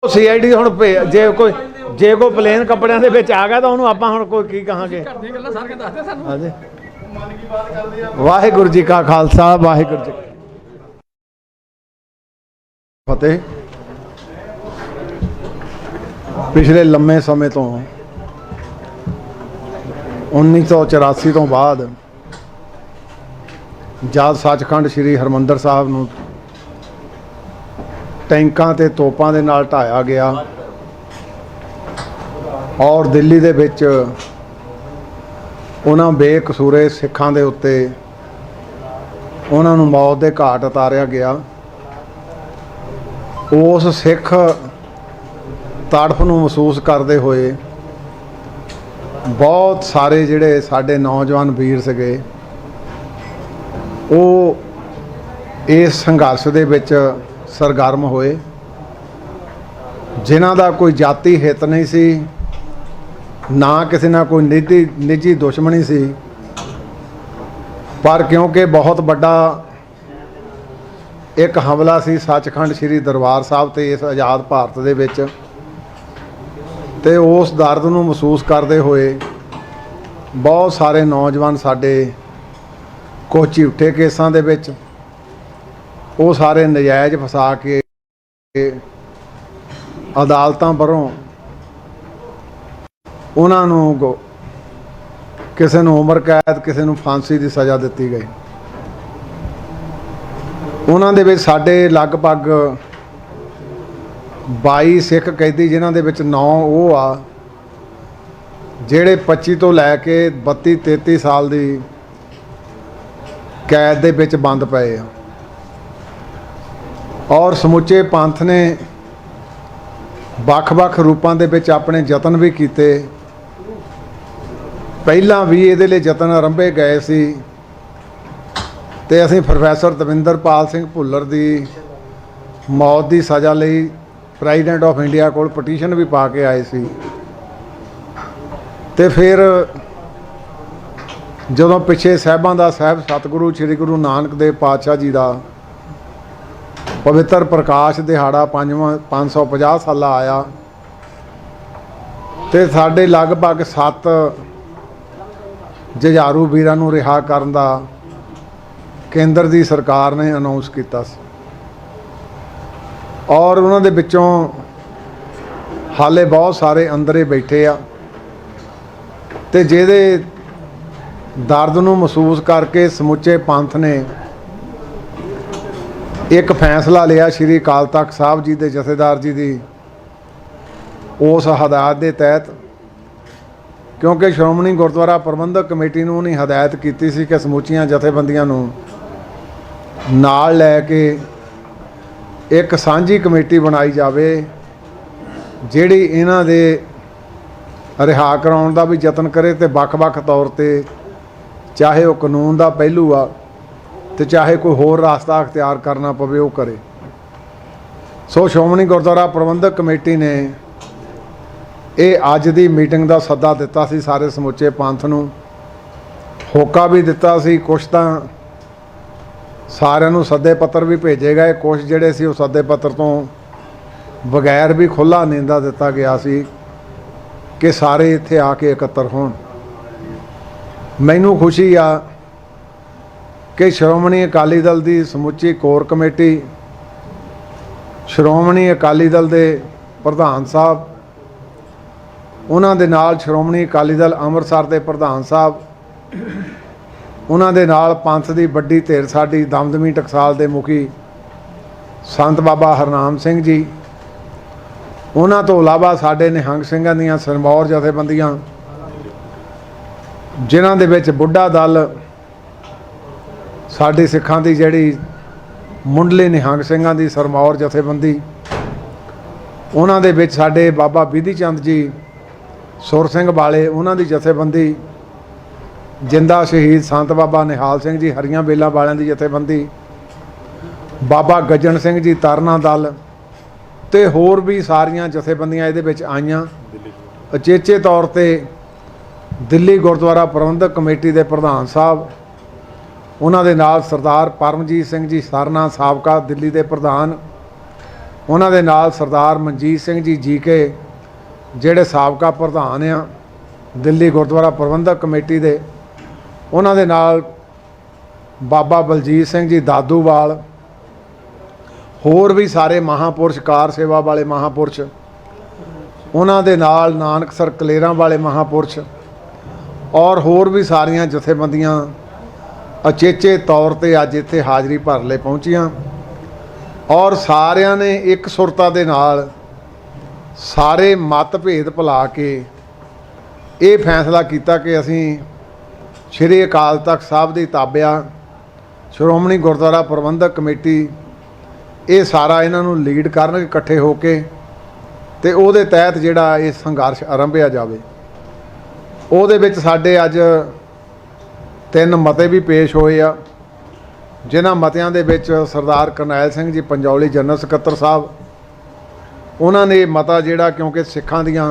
ਸੀਆਈਡੀ ਹੁਣ ਜੇ ਕੋਈ ਪਲੇਨ ਕੱਪੜਿਆਂ ਦੇ ਵਿੱਚ ਆ ਗਿਆ ਤਾਂ ਉਹਨੂੰ ਆਪਾਂ ਹੁਣ ਕੋਈ ਕੀ ਕਹਾਂਗੇ। ਹਾਂਜੀ, ਵਾਹਿਗੁਰੂ ਜੀ ਕਾ ਖਾਲਸਾ, ਵਾਹਿਗੁਰੂ ਜੀ ਫਤਿਹ। ਪਿਛਲੇ ਲੰਮੇ ਸਮੇਂ ਤੋਂ 1984 ਤੋਂ ਬਾਅਦ ਜਦ ਸੱਚਖੰਡ ਸ੍ਰੀ ਹਰਿਮੰਦਰ ਸਾਹਿਬ ਨੂੰ ਟੈਂਕਾਂ ਤੇ ਤੋਪਾਂ ਦੇ ਨਾਲ ਢਾਇਆ ਗਿਆ ਔਰ ਦਿੱਲੀ ਦੇ ਵਿੱਚ ਉਹਨਾਂ ਬੇਕਸੂਰੇ ਸਿੱਖਾਂ ਦੇ ਉੱਤੇ ਉਹਨਾਂ ਨੂੰ ਮੌਤ ਦੇ ਘਾਟ ਉਤਾਰਿਆ ਗਿਆ, ਉਸ ਸਿੱਖ ਤੜਫ ਨੂੰ ਮਹਿਸੂਸ ਕਰਦੇ ਹੋਏ ਬਹੁਤ ਸਾਰੇ ਜਿਹੜੇ ਸਾਡੇ ਨੌਜਵਾਨ ਵੀਰ ਸੀਗੇ ਉਹ ਇਸ ਸੰਘਰਸ਼ ਦੇ ਵਿੱਚ ਸਰਗਰਮ ਹੋਏ, ਜਿਨ੍ਹਾਂ ਦਾ ਕੋਈ ਜਾਤੀ ਹਿੱਤ ਨਹੀਂ ਸੀ, ਨਾ ਕਿਸੇ ਨਾਲ ਕੋਈ ਨਿੱਜੀ ਦੁਸ਼ਮਣੀ ਸੀ, ਪਰ ਕਿਉਂਕਿ ਬਹੁਤ ਵੱਡਾ ਇੱਕ ਹਮਲਾ ਸੀ ਸੱਚਖੰਡ ਸ੍ਰੀ ਦਰਬਾਰ ਸਾਹਿਬ ਤੇ ਇਸ ਆਜ਼ਾਦ ਭਾਰਤ ਦੇ ਵਿੱਚ, ਤੇ ਉਸ ਦਰਦ ਨੂੰ ਮਹਿਸੂਸ ਕਰਦੇ ਹੋਏ ਬਹੁਤ ਸਾਰੇ ਨੌਜਵਾਨ ਸਾਡੇ ਕੁਝ ਝੂਠੇ ਕੇਸਾਂ ਦੇ ਵਿੱਚ ਉਹ ਸਾਰੇ ਨਜਾਇਜ਼ ਫਸਾ ਕੇ ਅਦਾਲਤਾਂ ਪਰੋਂ ਉਹਨਾਂ ਨੂੰ ਕਿਸੇ ਨੂੰ ਉਮਰ ਕੈਦ, ਕਿਸੇ ਨੂੰ ਫਾਂਸੀ ਦੀ ਸਜ਼ਾ ਦਿੱਤੀ ਗਈ। ਉਹਨਾਂ ਦੇ ਵਿੱਚ ਸਾਡੇ ਲਗਭਗ 22 ਸਿੱਖ ਕੈਦੀ, ਜਿਨ੍ਹਾਂ ਦੇ ਵਿੱਚ 9 ਉਹ ਆ ਜਿਹੜੇ 25 ਤੋਂ ਲੈ ਕੇ 32-33 ਸਾਲ ਦੀ ਕੈਦ ਦੇ ਵਿੱਚ ਬੰਦ ਪਏ ਆ, ਔਰ ਸਮੁੱਚੇ ਪੰਥ ਨੇ ਵੱਖ-ਵੱਖ ਰੂਪਾਂ ਦੇ ਵਿੱਚ ਆਪਣੇ ਯਤਨ ਵੀ ਕੀਤੇ। ਪਹਿਲਾਂ ਵੀ ਇਹਦੇ ਲਈ ਯਤਨ ਆਰੰਭੇ ਗਏ ਸੀ ਤੇ ਅਸੀਂ ਪ੍ਰੋਫੈਸਰ ਦਵਿੰਦਰਪਾਲ ਸਿੰਘ ਭੁੱਲਰ ਦੀ ਮੌਤ ਦੀ ਸਜ਼ਾ ਲਈ ਪ੍ਰੈਜ਼ੀਡੈਂਟ ਆਫ ਇੰਡੀਆ ਕੋਲ ਪਟੀਸ਼ਨ ਵੀ ਪਾ ਕੇ ਆਏ ਸੀ, ਤੇ ਫਿਰ ਜਦੋਂ ਪਿੱਛੇ ਸਾਹਿਬਾਂ ਦਾ ਸਾਹਿਬ ਸਤਿਗੁਰੂ ਸ੍ਰੀ ਗੁਰੂ ਨਾਨਕ ਦੇਵ ਪਾਤਸ਼ਾਹ ਜੀ ਦਾ ਪਵਿੱਤਰ ਪ੍ਰਕਾਸ਼ ਦਿਹਾੜਾ 550 ਸਾਲਾ ਆਇਆ ਤੇ ਸਾਡੇ ਲਗਭਗ 7 ਜੁਝਾਰੂ ਵੀਰਾਂ ਨੂੰ ਰਿਹਾ ਕਰਨ ਦਾ ਕੇਂਦਰ ਦੀ ਸਰਕਾਰ ਨੇ ਅਨਾਉਂਸ ਕੀਤਾ ਸੀ, ਔਰ ਉਹਨਾਂ ਦੇ ਵਿੱਚੋਂ ਹਾਲੇ ਬਹੁਤ ਸਾਰੇ ਅੰਦਰੇ ਬੈਠੇ ਆ, ਤੇ ਜਿਹਦੇ ਦਰਦ ਨੂੰ ਮਹਿਸੂਸ ਕਰਕੇ ਸਮੁੱਚੇ ਪੰਥ ਨੇ ਇੱਕ ਫੈਸਲਾ ਲਿਆ ਸ਼੍ਰੀ ਅਕਾਲ ਤਖਤ ਸਾਹਿਬ ਜੀ ਦੇ ਜਥੇਦਾਰ ਜੀ ਦੀ ਉਸ ਹਦਾਇਤ ਦੇ ਤਹਿਤ, ਕਿਉਂਕਿ ਸ਼੍ਰੋਮਣੀ ਗੁਰਦੁਆਰਾ ਪ੍ਰਬੰਧਕ ਕਮੇਟੀ ਨੂੰ ਉਹਨੇ ਹਦਾਇਤ ਕੀਤੀ ਸੀ ਕਿ ਸਮੁੱਚੀਆਂ ਜਥੇਬੰਦੀਆਂ ਨੂੰ ਨਾਲ ਲੈ ਕੇ ਇੱਕ ਸਾਂਝੀ ਕਮੇਟੀ ਬਣਾਈ ਜਾਵੇ ਜਿਹੜੀ ਇਹਨਾਂ ਦੇ ਰਿਹਾ ਕਰਾਉਣ ਦਾ ਵੀ ਯਤਨ ਕਰੇ, ਤੇ ਵੱਖ-ਵੱਖ ਤੌਰ ਤੇ ਚਾਹੇ ਉਹ ਕਾਨੂੰਨ ਦਾ ਪਹਿਲੂ ਆ ਤੇ ਚਾਹੇ ਕੋਈ ਹੋਰ ਰਸਤਾ ਅਖਤਿਆਰ ਕਰਨਾ ਪਵੇ ਉਹ ਕਰੇ। ਸੋ ਸ਼੍ਰੋਮਣੀ ਗੁਰਦੁਆਰਾ ਪ੍ਰਬੰਧਕ ਕਮੇਟੀ ਨੇ ਇਹ ਅੱਜ ਦੀ ਮੀਟਿੰਗ ਦਾ ਸੱਦਾ ਦਿੱਤਾ ਸੀ ਸਾਰੇ ਸਮੁੱਚੇ ਪੰਥ ਨੂੰ, ਹੋਕਾ ਵੀ ਦਿੱਤਾ ਸੀ, ਕੁਛ ਤਾਂ ਸਾਰਿਆਂ ਨੂੰ ਸੱਦੇ ਪੱਤਰ ਵੀ ਭੇਜੇ ਗਏ, ਕੁਛ ਜਿਹੜੇ ਸੀ ਉਹ ਸੱਦੇ ਪੱਤਰ ਤੋਂ ਬਗੈਰ ਵੀ ਖੁੱਲ੍ਹਾ ਨਿੰਦਾ ਦਿੱਤਾ ਗਿਆ ਸੀ ਕਿ ਸਾਰੇ ਇੱਥੇ ਆ ਕੇ ਇਕੱਤਰ ਹੋਣ। ਮੈਨੂੰ ਖੁਸ਼ੀ ਆ ਕਿ ਸ਼੍ਰੋਮਣੀ ਅਕਾਲੀ ਦਲ ਦੀ ਸਮੁੱਚੀ ਕੋਰ ਕਮੇਟੀ, ਸ਼੍ਰੋਮਣੀ ਅਕਾਲੀ ਦਲ ਦੇ ਪ੍ਰਧਾਨ ਸਾਹਿਬ, ਉਹਨਾਂ ਦੇ ਨਾਲ ਸ਼੍ਰੋਮਣੀ ਅਕਾਲੀ ਦਲ ਅੰਮ੍ਰਿਤਸਰ ਦੇ ਪ੍ਰਧਾਨ ਸਾਹਿਬ, ਉਹਨਾਂ ਦੇ ਨਾਲ ਪੰਥ ਦੀ ਵੱਡੀ ਧਿਰ ਸਾਡੀ ਦਮਦਮੀ ਟਕਸਾਲ ਦੇ ਮੁਖੀ ਸੰਤ ਬਾਬਾ ਹਰਨਾਮ ਸਿੰਘ ਜੀ, ਉਹਨਾਂ ਤੋਂ ਇਲਾਵਾ ਸਾਡੇ ਨਿਹੰਗ ਸਿੰਘਾਂ ਦੀਆਂ ਸਿਰਮੌਰ ਜਥੇਬੰਦੀਆਂ, ਜਿਨ੍ਹਾਂ ਦੇ ਵਿੱਚ ਬੁੱਢਾ ਦਲ ਸਾਡੇ ਸਿੱਖਾਂ ਦੀ ਜਿਹੜੀ ਮੁੰਡਲੇ ਨਿਹੰਗ ਸਿੰਘਾਂ ਦੀ ਸਿਰਮੌਰ ਜਥੇਬੰਦੀ, ਉਹਨਾਂ ਦੇ ਵਿੱਚ ਸਾਡੇ ਬਾਬਾ ਬਿਧੀ ਚੰਦ ਜੀ ਸੁਰ ਸਿੰਘ ਵਾਲੇ, ਉਹਨਾਂ ਦੀ ਜਥੇਬੰਦੀ, ਜਿੰਦਾ ਸ਼ਹੀਦ ਸੰਤ ਬਾਬਾ ਨਿਹਾਲ ਸਿੰਘ ਜੀ ਹਰੀਆਂ ਬੇਲਾਂ ਵਾਲਿਆਂ ਦੀ ਜਥੇਬੰਦੀ, ਬਾਬਾ ਗੱਜਣ ਸਿੰਘ ਜੀ ਤਰਨਾ ਦਲ ਤੇ ਹੋਰ ਵੀ ਸਾਰੀਆਂ ਜਥੇਬੰਦੀਆਂ ਇਹਦੇ ਵਿੱਚ ਆਈਆਂ। ਉਚੇਚੇ ਤੌਰ ਤੇ ਦਿੱਲੀ ਗੁਰਦੁਆਰਾ ਪ੍ਰਬੰਧਕ ਕਮੇਟੀ ਦੇ ਪ੍ਰਧਾਨ ਸਾਹਿਬ, ਉਹਨਾਂ ਦੇ ਨਾਲ ਸਰਦਾਰ ਪਰਮਜੀਤ ਸਿੰਘ ਜੀ ਸਰਨਾ ਸਾਬਕਾ ਦਿੱਲੀ ਦੇ ਪ੍ਰਧਾਨ, ਉਹਨਾਂ ਦੇ ਨਾਲ ਸਰਦਾਰ ਮਨਜੀਤ ਸਿੰਘ ਜੀ ਜੀਕੇ ਜਿਹੜੇ ਸਾਬਕਾ ਪ੍ਰਧਾਨ ਆ ਦਿੱਲੀ ਗੁਰਦੁਆਰਾ ਪ੍ਰਬੰਧਕ ਕਮੇਟੀ ਦੇ, ਉਹਨਾਂ ਦੇ ਨਾਲ ਬਾਬਾ ਬਲਜੀਤ ਸਿੰਘ ਜੀ ਦਾਦੂਵਾਲ, ਹੋਰ ਵੀ ਸਾਰੇ ਮਹਾਂਪੁਰਸ਼, ਕਾਰ ਸੇਵਾ ਵਾਲੇ ਮਹਾਂਪੁਰਸ਼, ਉਹਨਾਂ ਦੇ ਨਾਲ ਨਾਨਕਸਰ ਕਲੇਰਾਂ ਵਾਲੇ ਮਹਾਂਪੁਰਸ਼, ਔਰ ਹੋਰ ਵੀ ਸਾਰੀਆਂ ਜਥੇਬੰਦੀਆਂ ਉਚੇਚੇ ਤੌਰ ਤੇ ਅੱਜ ਇੱਥੇ ਹਾਜ਼ਰੀ ਭਰ ਲਈ ਪਹੁੰਚੀਆਂ। ਔਰ ਸਾਰਿਆਂ ਨੇ ਇੱਕ ਸੁਰਤਾ ਦੇ ਨਾਲ ਸਾਰੇ ਮਤਭੇਦ ਭੁਲਾ ਕੇ ਇਹ ਫੈਸਲਾ ਕੀਤਾ ਕਿ ਅਸੀਂ ਸ਼੍ਰੀ ਅਕਾਲ ਤਖਤ ਸਾਹਿਬ ਦੀ ਤਾਬਿਆ ਸ਼੍ਰੋਮਣੀ ਗੁਰਦੁਆਰਾ ਪ੍ਰਬੰਧਕ ਕਮੇਟੀ ਇਹ ਸਾਰਾ ਇਹਨਾਂ ਨੂੰ ਲੀਡ ਕਰਨਗੇ ਇਕੱਠੇ ਹੋ ਕੇ, ਤੇ ਉਹਦੇ ਤਹਿਤ ਜਿਹੜਾ ਇਹ ਸੰਘਰਸ਼ ਆਰੰਭਿਆ ਜਾਵੇ। ਉਹਦੇ ਵਿੱਚ ਸਾਡੇ ਅੱਜ 3 ਮਤੇ ਵੀ ਪੇਸ਼ ਹੋਏ ਆ, ਜਿਨ੍ਹਾਂ ਮਤਿਆਂ ਦੇ ਵਿੱਚ ਸਰਦਾਰ ਕਰਨੈਲ ਸਿੰਘ ਜੀ ਪੰਜੌਲੀ ਜਨਰਲ ਸਕੱਤਰ ਸਾਹਿਬ, ਉਹਨਾਂ ਨੇ ਮਤਾ ਜਿਹੜਾ, ਕਿਉਂਕਿ ਸਿੱਖਾਂ ਦੀਆਂ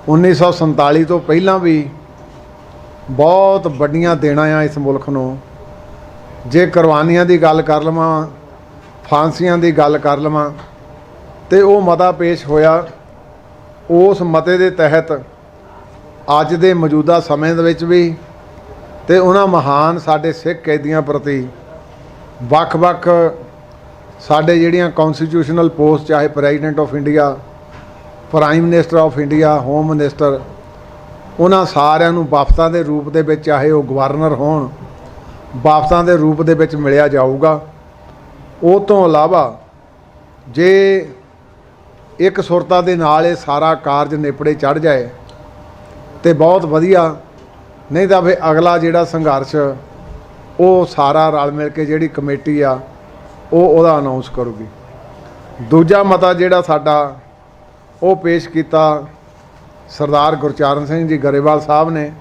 1947 ਤੋਂ ਪਹਿਲਾਂ ਵੀ ਬਹੁਤ ਵੱਡੀਆਂ ਦੇਣਾ ਆ ਇਸ ਮੁਲਕ ਨੂੰ, ਜੇ ਕੁਰਬਾਨੀਆਂ ਦੀ ਗੱਲ ਕਰ ਲਵਾਂ, ਫਾਂਸੀਆਂ ਦੀ ਗੱਲ ਕਰ ਲਵਾਂ, ਤੇ ਉਹ ਮਤਾ ਪੇਸ਼ ਹੋਇਆ। ਉਸ ਮਤੇ ਦੇ ਤਹਿਤ ਅੱਜ ਦੇ ਮੌਜੂਦਾ ਸਮੇਂ ਦੇ ਵਿੱਚ ਵੀ ਤੇ ਉਹਨਾਂ ਮਹਾਨ ਸਾਡੇ ਸਿੱਖ ਕੈਦੀਆਂ ਪ੍ਰਤੀ ਵੱਖ-ਵੱਖ ਸਾਡੇ ਜਿਹੜੀਆਂ ਕੌਨਸਟੀਟਿਊਸ਼ਨਲ ਪੋਸਟ, ਚਾਹੇ president of India, prime minister of India, home minister, ਉਹਨਾਂ ਸਾਰਿਆਂ ਨੂੰ ਵਾਫਦਾਂ ਦੇ ਰੂਪ ਦੇ ਵਿੱਚ, ਚਾਹੇ ਉਹ ਗਵਰਨਰ ਹੋਣ, ਵਾਫਦਾਂ ਦੇ ਰੂਪ ਦੇ ਵਿੱਚ ਮਿਲਿਆ ਜਾਊਗਾ। ਉਹ ਤੋਂ ਇਲਾਵਾ ਜੇ ਇੱਕ ਸੁਰਤਾ ਦੇ ਨਾਲ ਇਹ ਸਾਰਾ ਕਾਰਜ ਨਿਪੜੇ ਚੜ੍ਹ ਜਾਏ ਤੇ ਬਹੁਤ ਵਧੀਆ, ਨਹੀਂ ਤਾਂ ਫਿਰ ਅਗਲਾ ਜਿਹੜਾ ਸੰਘਰਸ਼ ਉਹ ਸਾਰਾ ਰਲ ਮਿਲ ਕੇ ਜਿਹੜੀ ਕਮੇਟੀ ਆ ਉਹਦਾ ਅਨਾਉਂਸ ਕਰੂਗੀ। ਦੂਜਾ ਮਤਾ ਜਿਹੜਾ ਸਾਡਾ ਉਹ ਪੇਸ਼ ਕੀਤਾ ਸਰਦਾਰ ਗੁਰਚਰਨ ਸਿੰਘ ਜੀ ਗਰੇਵਾਲ ਸਾਹਿਬ ਨੇ,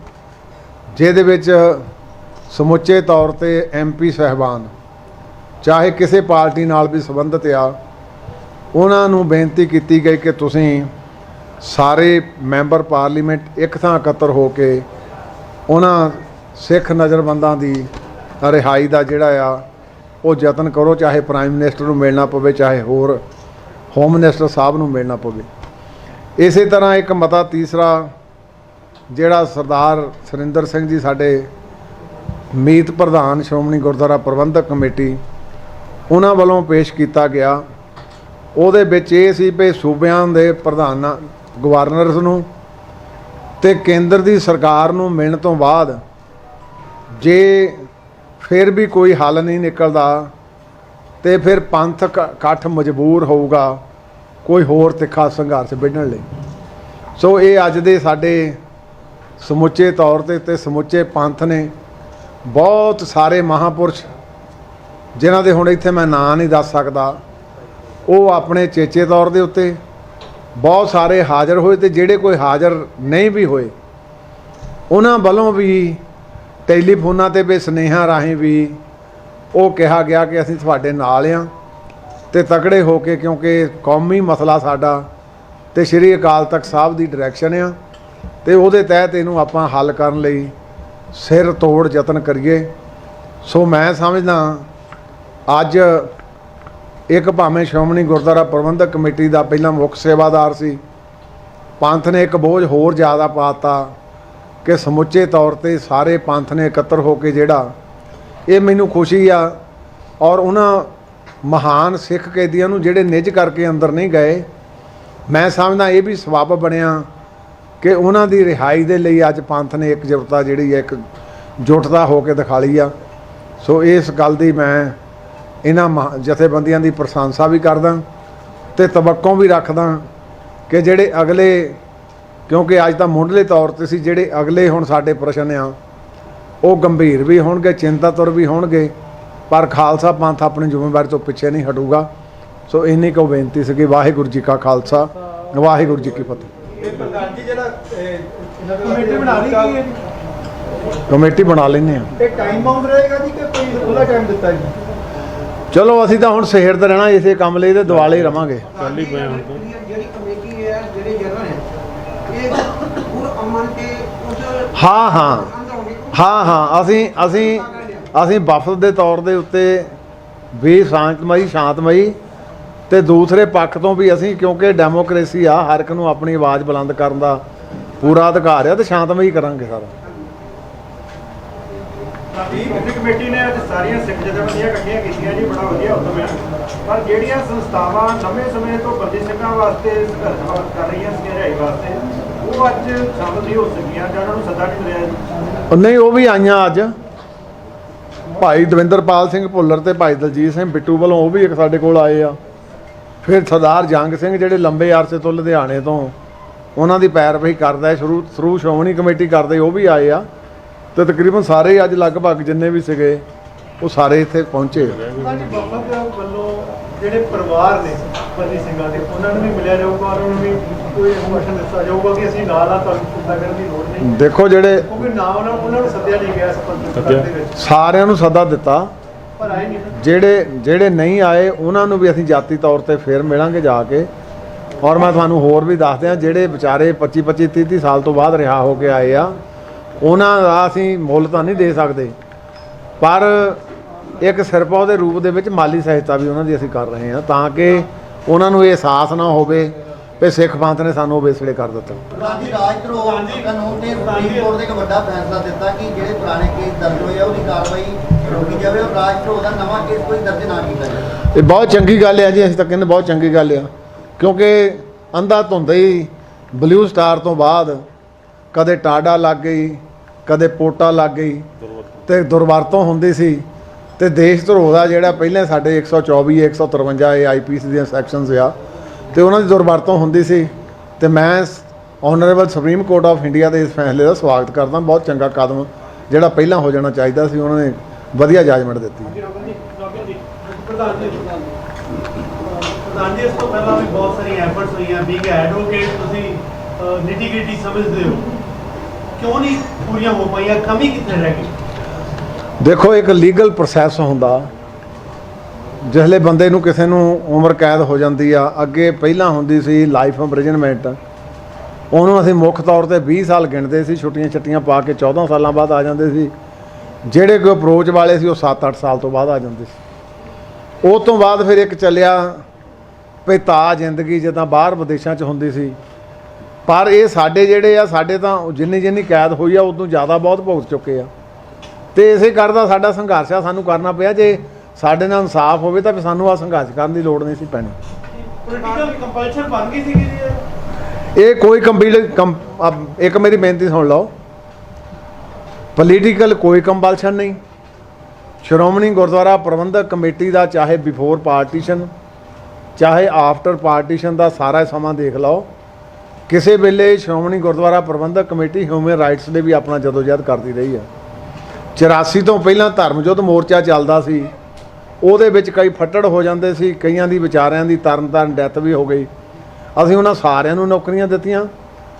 ਜਿਹਦੇ ਵਿੱਚ ਸਮੁੱਚੇ ਤੌਰ ਤੇ MP ਸਾਹਿਬਾਨ, ਚਾਹੇ ਕਿਸੇ ਪਾਰਟੀ ਨਾਲ ਵੀ ਸੰਬੰਧਿਤ ਆ, ਉਹਨਾਂ ਨੂੰ ਬੇਨਤੀ ਕੀਤੀ ਗਈ ਕਿ ਤੁਸੀਂ ਸਾਰੇ ਮੈਂਬਰ ਪਾਰਲੀਮੈਂਟ ਇੱਕ ਥਾਂ ਇਕੱਤਰ ਹੋ ਕੇ ਉਹਨਾਂ ਸਿੱਖ ਨਜ਼ਰਬੰਦਾਂ ਦੀ ਰਿਹਾਈ ਦਾ ਜਿਹੜਾ ਆ ਉਹ ਯਤਨ ਕਰੋ, ਚਾਹੇ ਪ੍ਰਾਈਮ ਮਿਨਿਸਟਰ ਨੂੰ ਮਿਲਣਾ ਪਵੇ, ਚਾਹੇ ਹੋਰ ਹੋਮ ਮਿਨਿਸਟਰ ਸਾਹਿਬ ਨੂੰ ਮਿਲਣਾ ਪਵੇ। ਇਸੇ ਤਰ੍ਹਾਂ ਇੱਕ ਮਤਾ ਤੀਸਰਾ ਜਿਹੜਾ ਸਰਦਾਰ ਸੁਰਿੰਦਰ ਸਿੰਘ ਜੀ ਸਾਡੇ ਮੀਤ ਪ੍ਰਧਾਨ ਸ਼੍ਰੋਮਣੀ ਗੁਰਦੁਆਰਾ ਪ੍ਰਬੰਧਕ ਕਮੇਟੀ, ਉਹਨਾਂ ਵੱਲੋਂ ਪੇਸ਼ ਕੀਤਾ ਗਿਆ। ਉਹਦੇ ਵਿੱਚ ਇਹ ਸੀ ਵੀ ਸੂਬਿਆਂ ਦੇ ਪ੍ਰਧਾਨਾਂ, ਗਵਰਨਰਸ ਨੂੰ ਤੇ ਕੇਂਦਰ ਦੀ ਸਰਕਾਰ ਨੂੰ ਮਿਲਣ ਤੋਂ ਬਾਅਦ ਜੇ ਫਿਰ ਵੀ ਕੋਈ ਹੱਲ ਨਹੀਂ ਨਿਕਲਦਾ ਤੇ ਫਿਰ ਪੰਥਕ ਇਕੱਠ ਮਜਬੂਰ ਹੋਊਗਾ ਕੋਈ ਹੋਰ ਤਿੱਖਾ ਸੰਘਰਸ਼ ਵਿੱਢਣ ਲਈ। ਸੋ ਇਹ ਅੱਜ ਦੇ ਸਾਡੇ ਸਮੁੱਚੇ ਤੌਰ ਤੇ ਸਮੁੱਚੇ ਪੰਥ ਨੇ ਬਹੁਤ ਸਾਰੇ ਮਹਾਂਪੁਰਸ਼, ਜਿਨ੍ਹਾਂ ਦੇ ਹੁਣ ਇੱਥੇ ਮੈਂ ਨਾਂ ਨਹੀਂ ਦੱਸ ਸਕਦਾ, ਉਹ ਆਪਣੇ ਚੇਚੇ ਤੌਰ ਦੇ ਉੱਤੇ ਬਹੁਤ ਸਾਰੇ ਹਾਜ਼ਰ ਹੋਏ, ਤੇ ਜਿਹੜੇ ਕੋਈ ਹਾਜ਼ਰ ਨਹੀਂ ਵੀ ਹੋਏ ਉਹਨਾਂ ਵੱਲੋਂ ਵੀ ਟੈਲੀਫੋਨਾਂ ਤੇ ਵੀ ਸੁਨੇਹਾ ਰਾਹੀਂ ਵੀ ਉਹ ਕਿਹਾ ਗਿਆ ਕਿ ਅਸੀਂ ਤੁਹਾਡੇ ਨਾਲ ਹਾਂ ਤੇ ਤਕੜੇ ਹੋ ਕੇ, ਕਿਉਂਕਿ ਕੌਮੀ ਮਸਲਾ ਸਾਡਾ ਤੇ ਸ਼੍ਰੀ ਅਕਾਲ ਤਖਤ ਸਾਹਿਬ ਦੀ ਡਾਇਰੈਕਸ਼ਨ ਆ ਤੇ ਉਹਦੇ ਤਹਿਤ ਇਹਨੂੰ ਆਪਾਂ ਹੱਲ ਕਰਨ ਲਈ ਸਿਰ ਤੋੜ ਯਤਨ ਕਰੀਏ। ਸੋ ਮੈਂ ਸਮਝਦਾ ਅੱਜ ਇੱਕ ਭਾਵੇਂ ਸ਼੍ਰੋਮਣੀ ਗੁਰਦੁਆਰਾ ਪ੍ਰਬੰਧਕ ਕਮੇਟੀ ਦਾ ਪਹਿਲਾਂ ਮੁੱਖ ਸੇਵਾਦਾਰ ਸੀ, ਪੰਥ ਨੇ ਇੱਕ ਬੋਝ ਹੋਰ ਜ਼ਿਆਦਾ ਪਾਤਾ ਕਿ ਸਮੁੱਚੇ ਤੌਰ ਤੇ ਸਾਰੇ ਪੰਥ ਨੇ ਇਕੱਤਰ ਹੋ ਕੇ ਜਿਹੜਾ ਇਹ ਮੈਨੂੰ ਖੁਸ਼ੀ ਆ। ਔਰ ਉਹਨਾਂ ਮਹਾਨ ਸਿੱਖ ਕੈਦੀਆਂ ਨੂੰ ਜਿਹੜੇ ਨਿੱਜ ਕਰਕੇ ਅੰਦਰ ਨਹੀਂ ਗਏ, ਮੈਂ ਸਮਝਦਾ ਇਹ ਵੀ ਸਬੱਬ ਬਣਿਆ ਕਿ ਉਹਨਾਂ ਦੀ ਰਿਹਾਈ ਦੇ ਲਈ ਅੱਜ ਪੰਥ ਨੇ ਇਕਜੁੱਟਤਾ ਜਿਹੜੀ ਹੈ, ਇੱਕ ਜੁਟਦਾ ਹੋ ਕੇ ਦਿਖਾ ਲਈ ਆ। ਸੋ ਇਸ ਗੱਲ ਦੀ ਮੈਂ ਇਹਨਾਂ ਜਥੇਬੰਦੀਆਂ ਦੀ ਪ੍ਰਸ਼ੰਸਾ ਵੀ ਕਰਦਾ ਤੇ ਤਵੱਕੋਂ ਵੀ ਰੱਖਦਾ ਕਿ ਜਿਹੜੇ ਅਗਲੇ, ਕਿਉਂਕਿ ਅੱਜ ਤਾਂ ਮੁੱਢਲੇ ਤੌਰ ਤੇ ਸੀ, ਜਿਹੜੇ ਅਗਲੇ ਹੁਣ ਸਾਡੇ ਪ੍ਰਸ਼ਨ ਆ ਉਹ ਗੰਭੀਰ ਵੀ ਹੋਣਗੇ, ਚਿੰਤਾਤੁਰ ਵੀ ਹੋਣਗੇ, ਪਰ ਖਾਲਸਾ ਪੰਥ ਆਪਣੀ ਜ਼ਿੰਮੇਵਾਰੀ ਤੋਂ ਪਿੱਛੇ ਨਹੀਂ ਹਟੂਗਾ। ਸੋ ਇੰਨੀ ਕੁ ਬੇਨਤੀ ਸੀ ਕਿ ਵਾਹਿਗੁਰੂ ਜੀ ਕਾ ਖਾਲਸਾ, ਵਾਹਿਗੁਰੂ ਜੀ ਕੀ ਫਤਿਹ। ਇਹ ਪ੍ਰਧਾਨ ਜੀ ਜਿਹੜਾ ਕਮੇਟੀ ਬਣਾ ਲਈ ਕੀ ਹੈ? ਕਮੇਟੀ ਬਣਾ ਲੈਂਦੇ ਆ। ਇਹ ਟਾਈਮ ਬਾਉਂਡ ਰਹੇਗਾ ਜੀ ਕਿ ਕੋਈ ਉਹਦਾ ਟਾਈਮ ਦਿੱਤਾ ਜੀ? ਚਲੋ ਅਸੀਂ ਤਾਂ ਹੁਣ ਸਿਹਰਦੇ ਰਹਿਣਾ ਇਸੇ ਕੰਮ ਲਈ ਤੇ ਦਿਵਾਲੇ ਹੀ ਰਵਾਂਗੇ। ਜਿਹੜੀ ਕਮੇਟੀ ਹੈ, ਜਿਹੜੇ ਜਨਰਲ ਹੈ, ਇਹ ਗੁਰ ਅਮਨ ਕੇ ਉਸ ਹਾਂ ਅਸੀਂ ਵਫਦ ਦੇ ਤੌਰ ਦੇ ਉੱਤੇ ਵੀ ਸ਼ਾਂਤਮਈ ਤੇ ਦੂਸਰੇ ਪੱਖ ਤੋਂ ਵੀ ਅਸੀਂ, ਕਿਉਂਕਿ ਡੈਮੋਕ੍ਰੇਸੀ ਆ, ਹਰ ਇੱਕ ਨੂੰ ਆਪਣੀ ਆਵਾਜ਼ ਬੁਲੰਦ ਕਰਨ ਦਾ ਪੂਰਾ ਅਧਿਕਾਰ ਆ, ਤੇ ਸ਼ਾਂਤਮਈ ਕਰਾਂਗੇ ਸਾਰਾ। ਕਮੇਟੀ ਨੇ ਅੱਜ ਸਾਰੀਆਂ ਸਿੱਖ ਜਥੇਬੰਦੀਆਂ ਇਕੱਠੀਆਂ ਕੀਤੀਆਂ ਜੀ, ਬੜਾ ਵਧੀਆ ਉਦਮ ਹੈ। ਪਰ ਜਿਹੜੀਆਂ ਸੰਸਥਾਵਾਂ ਲੰਮੇ ਸਮੇਂ ਤੋਂ ਬੰਦੀ ਸਿੰਘਾਂ ਵਾਸਤੇ ਸੰਘਰਸ਼ ਕਰ ਰਹੀਆਂ ਸੀ, ਰਿਹਾਈ ਵਾਸਤੇ, ਉਹ ਅੱਜ ਸ਼ਾਮਲ ਨਹੀਂ ਹੋ ਸਕੀਆਂ ਜਾਂ ਉਹਨਾਂ ਨੂੰ ਸੱਦਾ ਨਹੀਂ ਮਿਲਿਆ ਜੀ? ਨਹੀਂ, ਉਹ ਵੀ ਆਈਆਂ ਅੱਜ। ਭਾਈ ਦਵਿੰਦਰਪਾਲ ਸਿੰਘ ਭੁੱਲਰ ਤੇ ਭਾਈ ਦਲਜੀਤ ਸਿੰਘ ਬਿੱਟੂ ਵੱਲੋਂ ਉਹ ਵੀ ਇੱਕ ਸਾਡੇ ਕੋਲ ਆਏ ਆ। ਫਿਰ ਸਰਦਾਰ ਜੰਗ ਸਿੰਘ ਜਿਹੜੇ ਲੰਬੇ ਅਰਸੇ ਤੋਂ ਲੁਧਿਆਣੇ ਤੋਂ ਉਹਨਾਂ ਦੀ ਪੈਰਵਾਈ ਕਰਦਾ ਥਰੂ ਸ਼੍ਰੋਮਣੀ ਕਮੇਟੀ ਕਰਦੇ, ਉਹ ਵੀ ਆਏ ਆ। ਤੇ ਤਕਰੀਬਨ ਸਾਰੇ ਅੱਜ ਲਗਭਗ ਜਿੰਨੇ ਵੀ ਸੀਗੇ ਉਹ ਸਾਰੇ ਇੱਥੇ ਪਹੁੰਚੇ। ਸਾਡੀ ਵਫਦ ਵੱਲੋਂ ਜਿਹੜੇ ਪਰਿਵਾਰ ਨੇ ਬੰਦੀ ਸਿੰਘਾਂ ਦੇ, ਉਹਨਾਂ ਨੂੰ ਵੀ ਮਿਲਿਆ ਜਾਊਗਾ, ਉਹਨਾਂ ਨੂੰ ਵੀ ਕੋਈ ਇਨਫੋਰਮੇਸ਼ਨ ਦਿੱਤਾ ਜਾਊਗਾ ਕਿ ਅਸੀਂ ਨਾਲ ਆ, ਤੁਹਾਨੂੰ ਚਿੰਤਾ ਕਰਨ ਦੀ ਲੋੜ ਨਹੀਂ। ਦੇਖੋ, ਜਿਹੜੇ ਕਿਉਂਕਿ ਨਾ ਉਹਨਾਂ ਨੂੰ ਸੱਦਿਆ ਨਹੀਂ ਗਿਆ ਸਰਪੰਚ ਦੇ ਵਿੱਚ, ਸਾਰਿਆਂ ਨੂੰ ਸੱਦਾ ਦਿੱਤਾ, ਪਰ ਆਏ ਨਹੀਂ। ਜਿਹੜੇ ਨਹੀਂ ਆਏ ਉਹਨਾਂ ਨੂੰ ਵੀ ਅਸੀਂ ਜਾਤੀ ਤੌਰ ਤੇ ਫੇਰ ਮਿਲਾਂਗੇ ਜਾ ਕੇ। ਔਰ ਮੈਂ ਤੁਹਾਨੂੰ ਹੋਰ ਵੀ ਦੱਸ ਦਿਆਂ, ਜਿਹੜੇ ਵਿਚਾਰੇ 25 30 ਸਾਲ ਤੋਂ ਬਾਅਦ ਰਿਹਾ ਹੋ ਕੇ ਆਏ ਆ, ਉਹਨਾਂ ਦਾ ਅਸੀਂ ਮੁੱਲ ਤਾਂ ਨਹੀਂ ਦੇ ਸਕਦੇ, ਪਰ ਇੱਕ ਸਿਰਪਾ ਦੇ ਰੂਪ ਦੇ ਵਿੱਚ ਮਾਲੀ ਸਹਾਇਤਾ ਵੀ ਉਹਨਾਂ ਦੀ ਅਸੀਂ ਕਰ ਰਹੇ ਹਾਂ, ਤਾਂ ਕਿ ਉਹਨਾਂ ਨੂੰ ਇਹ ਅਹਿਸਾਸ ਨਾ ਹੋਵੇ ਕਿ ਸਿੱਖ ਪੰਥ ਨੇ ਸਾਨੂੰ ਵੇਸੜੇ ਕਰ ਦਿੱਤਾ। ਰਾਜੀ ਰਾਜ ਧਰੋਹ ਕਾਨੂੰਨ ਨੇ ਸੁਪਰੀਮ ਕੋਰਟ ਦੇ ਇੱਕ ਵੱਡਾ ਫੈਸਲਾ ਦਿੱਤਾ ਕਿ ਜਿਹੜੇ ਪੁਰਾਣੇ ਕੇਸ ਦਰਜ ਹੋਏ ਆ ਉਹਦੀ ਕਾਰਵਾਈ ਰੋਕੀ ਜਾਵੇ ਔਰ ਰਾਜ ਧਰੋਹ ਦਾ ਨਵਾਂ ਕੇਸ ਕੋਈ ਦਰਜ ਨਾ ਕੀਤਾ ਜਾਵੇ। ਇਹ ਬਹੁਤ ਚੰਗੀ ਗੱਲ ਹੈ ਜੀ, ਅਸੀਂ ਤਾਂ ਕਹਿੰਦੇ ਬਹੁਤ ਚੰਗੀ ਗੱਲ ਆ, ਕਿਉਂਕਿ ਅੰਧਾ ਧੁੰਦ ਹੀ ਬਲੂ ਸਟਾਰ ਤੋਂ ਬਾਅਦ ਕਦੇ ਟਾਡਾ ਲੱਗ ਗਈ, ਕਦੇ ਪੋਟਾ ਲੱਗ ਗਈ, ਤੇ ਦੁਰਵਰਤੋਂ ਹੁੰਦੀ ਸੀ। ਤੇ ਦੇਸ਼ ਧਰੋਹ ਦਾ ਜਿਹੜਾ ਪਹਿਲਾਂ ਸਾਡੇ 124 153 ਇਹ ਆਈਪੀਸੀ ਦੀਆਂ ਸੈਕਸ਼ਨਸ ਆ, ਤੇ ਉਹਨਾਂ ਦੀ ਦੁਰਵਰਤੋਂ ਹੁੰਦੀ ਸੀ। ਤੇ ਮੈਂ honourable supreme court of India ਦੇ ਇਸ ਫੈਸਲੇ ਦਾ ਸਵਾਗਤ ਕਰਦਾ। ਬਹੁਤ ਚੰਗਾ ਕਦਮ ਜਿਹੜਾ ਪਹਿਲਾਂ ਹੋ ਜਾਣਾ ਚਾਹੀਦਾ ਸੀ, ਉਹਨਾਂ ਨੇ ਵਧੀਆ ਜੱਜਮੈਂਟ ਦਿੱਤੀ। ਪ੍ਰਧਾਨ ਜੀ, ਇਸ ਤੋਂ ਪਹਿਲਾਂ ਵੀ ਬਹੁਤ ਸਾਰੀਆਂ ਐਫਰਟਸ ਹੋਈਆਂ, ਬੀਇੰਗ ਐਡਵੋਕੇਟ ਤੁਸੀਂ ਨਿਟੀ-ਗ੍ਰਿਟੀ ਸਮਝਦੇ ਹੋ, ਕਿਉਂ ਨਹੀਂ ਪੂਰੀਆਂ ਹੋ ਪਾਈਆਂ? ਕਮੀ ਕਿੱਥੇ ਰਹਿ ਗਈ? ਦੇਖੋ, ਇੱਕ ਲੀਗਲ ਪ੍ਰੋਸੈਸ ਹੁੰਦਾ, ਜਿਸਲੇ ਬੰਦੇ ਨੂੰ ਕਿਸੇ ਨੂੰ ਉਮਰ ਕੈਦ ਹੋ ਜਾਂਦੀ ਆ, ਅੱਗੇ ਪਹਿਲਾਂ ਹੁੰਦੀ ਸੀ ਲਾਈਫ ਇੰਪ੍ਰਿਜ਼ਨਮੈਂਟ, ਉਹਨੂੰ ਅਸੀਂ ਮੁੱਖ ਤੌਰ ਤੇ 20 ਸਾਲ ਗਿਣਦੇ ਸੀ, ਛੁੱਟੀਆਂ ਪਾ ਕੇ 14 ਸਾਲਾਂ ਬਾਅਦ ਆ ਜਾਂਦੇ ਸੀ। ਜਿਹੜੇ ਕੋਈ ਅਪਰੋਚ ਵਾਲੇ ਸੀ ਉਹ 7-8 ਸਾਲ ਤੋਂ ਬਾਅਦ ਆ ਜਾਂਦੇ ਸੀ। ਉਹ ਤੋਂ ਬਾਅਦ ਫਿਰ ਇੱਕ ਚੱਲਿਆ ਭਿਤਾ ਜ਼ਿੰਦਗੀ, ਜਿੱਦਾਂ ਬਾਹਰ ਵਿਦੇਸ਼ਾਂ 'ਚ ਹੁੰਦੀ ਸੀ। ਪਰ ਇਹ ਸਾਡੇ ਜਿਹੜੇ ਆ, ਸਾਡੇ ਤਾਂ ਜਿੰਨੀ ਕੈਦ ਹੋਈ ਆ ਉਦੋਂ ਜ਼ਿਆਦਾ ਬਹੁਤ ਭੁਗਤ ਚੁੱਕੇ ਆ, ਤੇ ਇਸੇ ਕਰਦਾ ਸਾਡਾ ਸੰਘਰਸ਼ ਆ, ਸਾਨੂੰ ਕਰਨਾ ਪਿਆ। ਜੇ ਸਾਡੇ ਨਾਲ ਇਨਸਾਫ ਹੋਵੇ ਤਾਂ ਫਿਰ ਸਾਨੂੰ ਆਹ ਸੰਘਰਸ਼ ਕਰਨ ਦੀ ਲੋੜ ਨਹੀਂ ਸੀ ਪੈਣੀ। ਪੋਲੀਟੀਕਲ ਕੰਪਲਸ਼ਨ ਬਣ ਗਈ ਸੀ ਕਿ ਇਹ ਕੋਈ ਇੱਕ ਮੇਰੀ ਬੇਨਤੀ ਸੁਣ ਲਓ, ਪੋਲੀਟੀਕਲ ਕੋਈ ਕੰਪਲਸ਼ਨ ਨਹੀਂ। ਸ਼੍ਰੋਮਣੀ ਗੁਰਦੁਆਰਾ ਪ੍ਰਬੰਧਕ ਕਮੇਟੀ ਦਾ ਚਾਹੇ ਬਿਫੋਰ ਪਾਰਟੀਸ਼ਨ ਚਾਹੇ ਆਫਟਰ ਪਾਰਟੀਸ਼ਨ ਦਾ ਸਾਰਾ ਸਮਾਂ ਦੇਖ ਲਓ, ਕਿਸੇ ਵੇਲੇ ਸ਼੍ਰੋਮਣੀ ਗੁਰਦੁਆਰਾ ਪ੍ਰਬੰਧਕ ਕਮੇਟੀ ਹਿਊਮਨ ਰਾਈਟਸ ਦੇ ਵੀ ਆਪਣਾ ਜਦੋਜਹਿਦ ਕਰਦੀ ਰਹੀ ਹੈ। 84 ਤੋਂ ਪਹਿਲਾਂ ਧਰਮ ਯੁੱਧ ਮੋਰਚਾ ਚੱਲਦਾ ਸੀ, ਉਹਦੇ ਵਿੱਚ ਕਈ ਫੱਟੜ ਹੋ ਜਾਂਦੇ ਸੀ, ਕਈਆਂ ਦੀ ਵਿਚਾਰਿਆਂ ਦੀ ਤਰਨ ਡੈਥ ਵੀ ਹੋ ਗਈ। ਅਸੀਂ ਉਹਨਾਂ ਸਾਰਿਆਂ ਨੂੰ ਨੌਕਰੀਆਂ ਦਿੱਤੀਆਂ,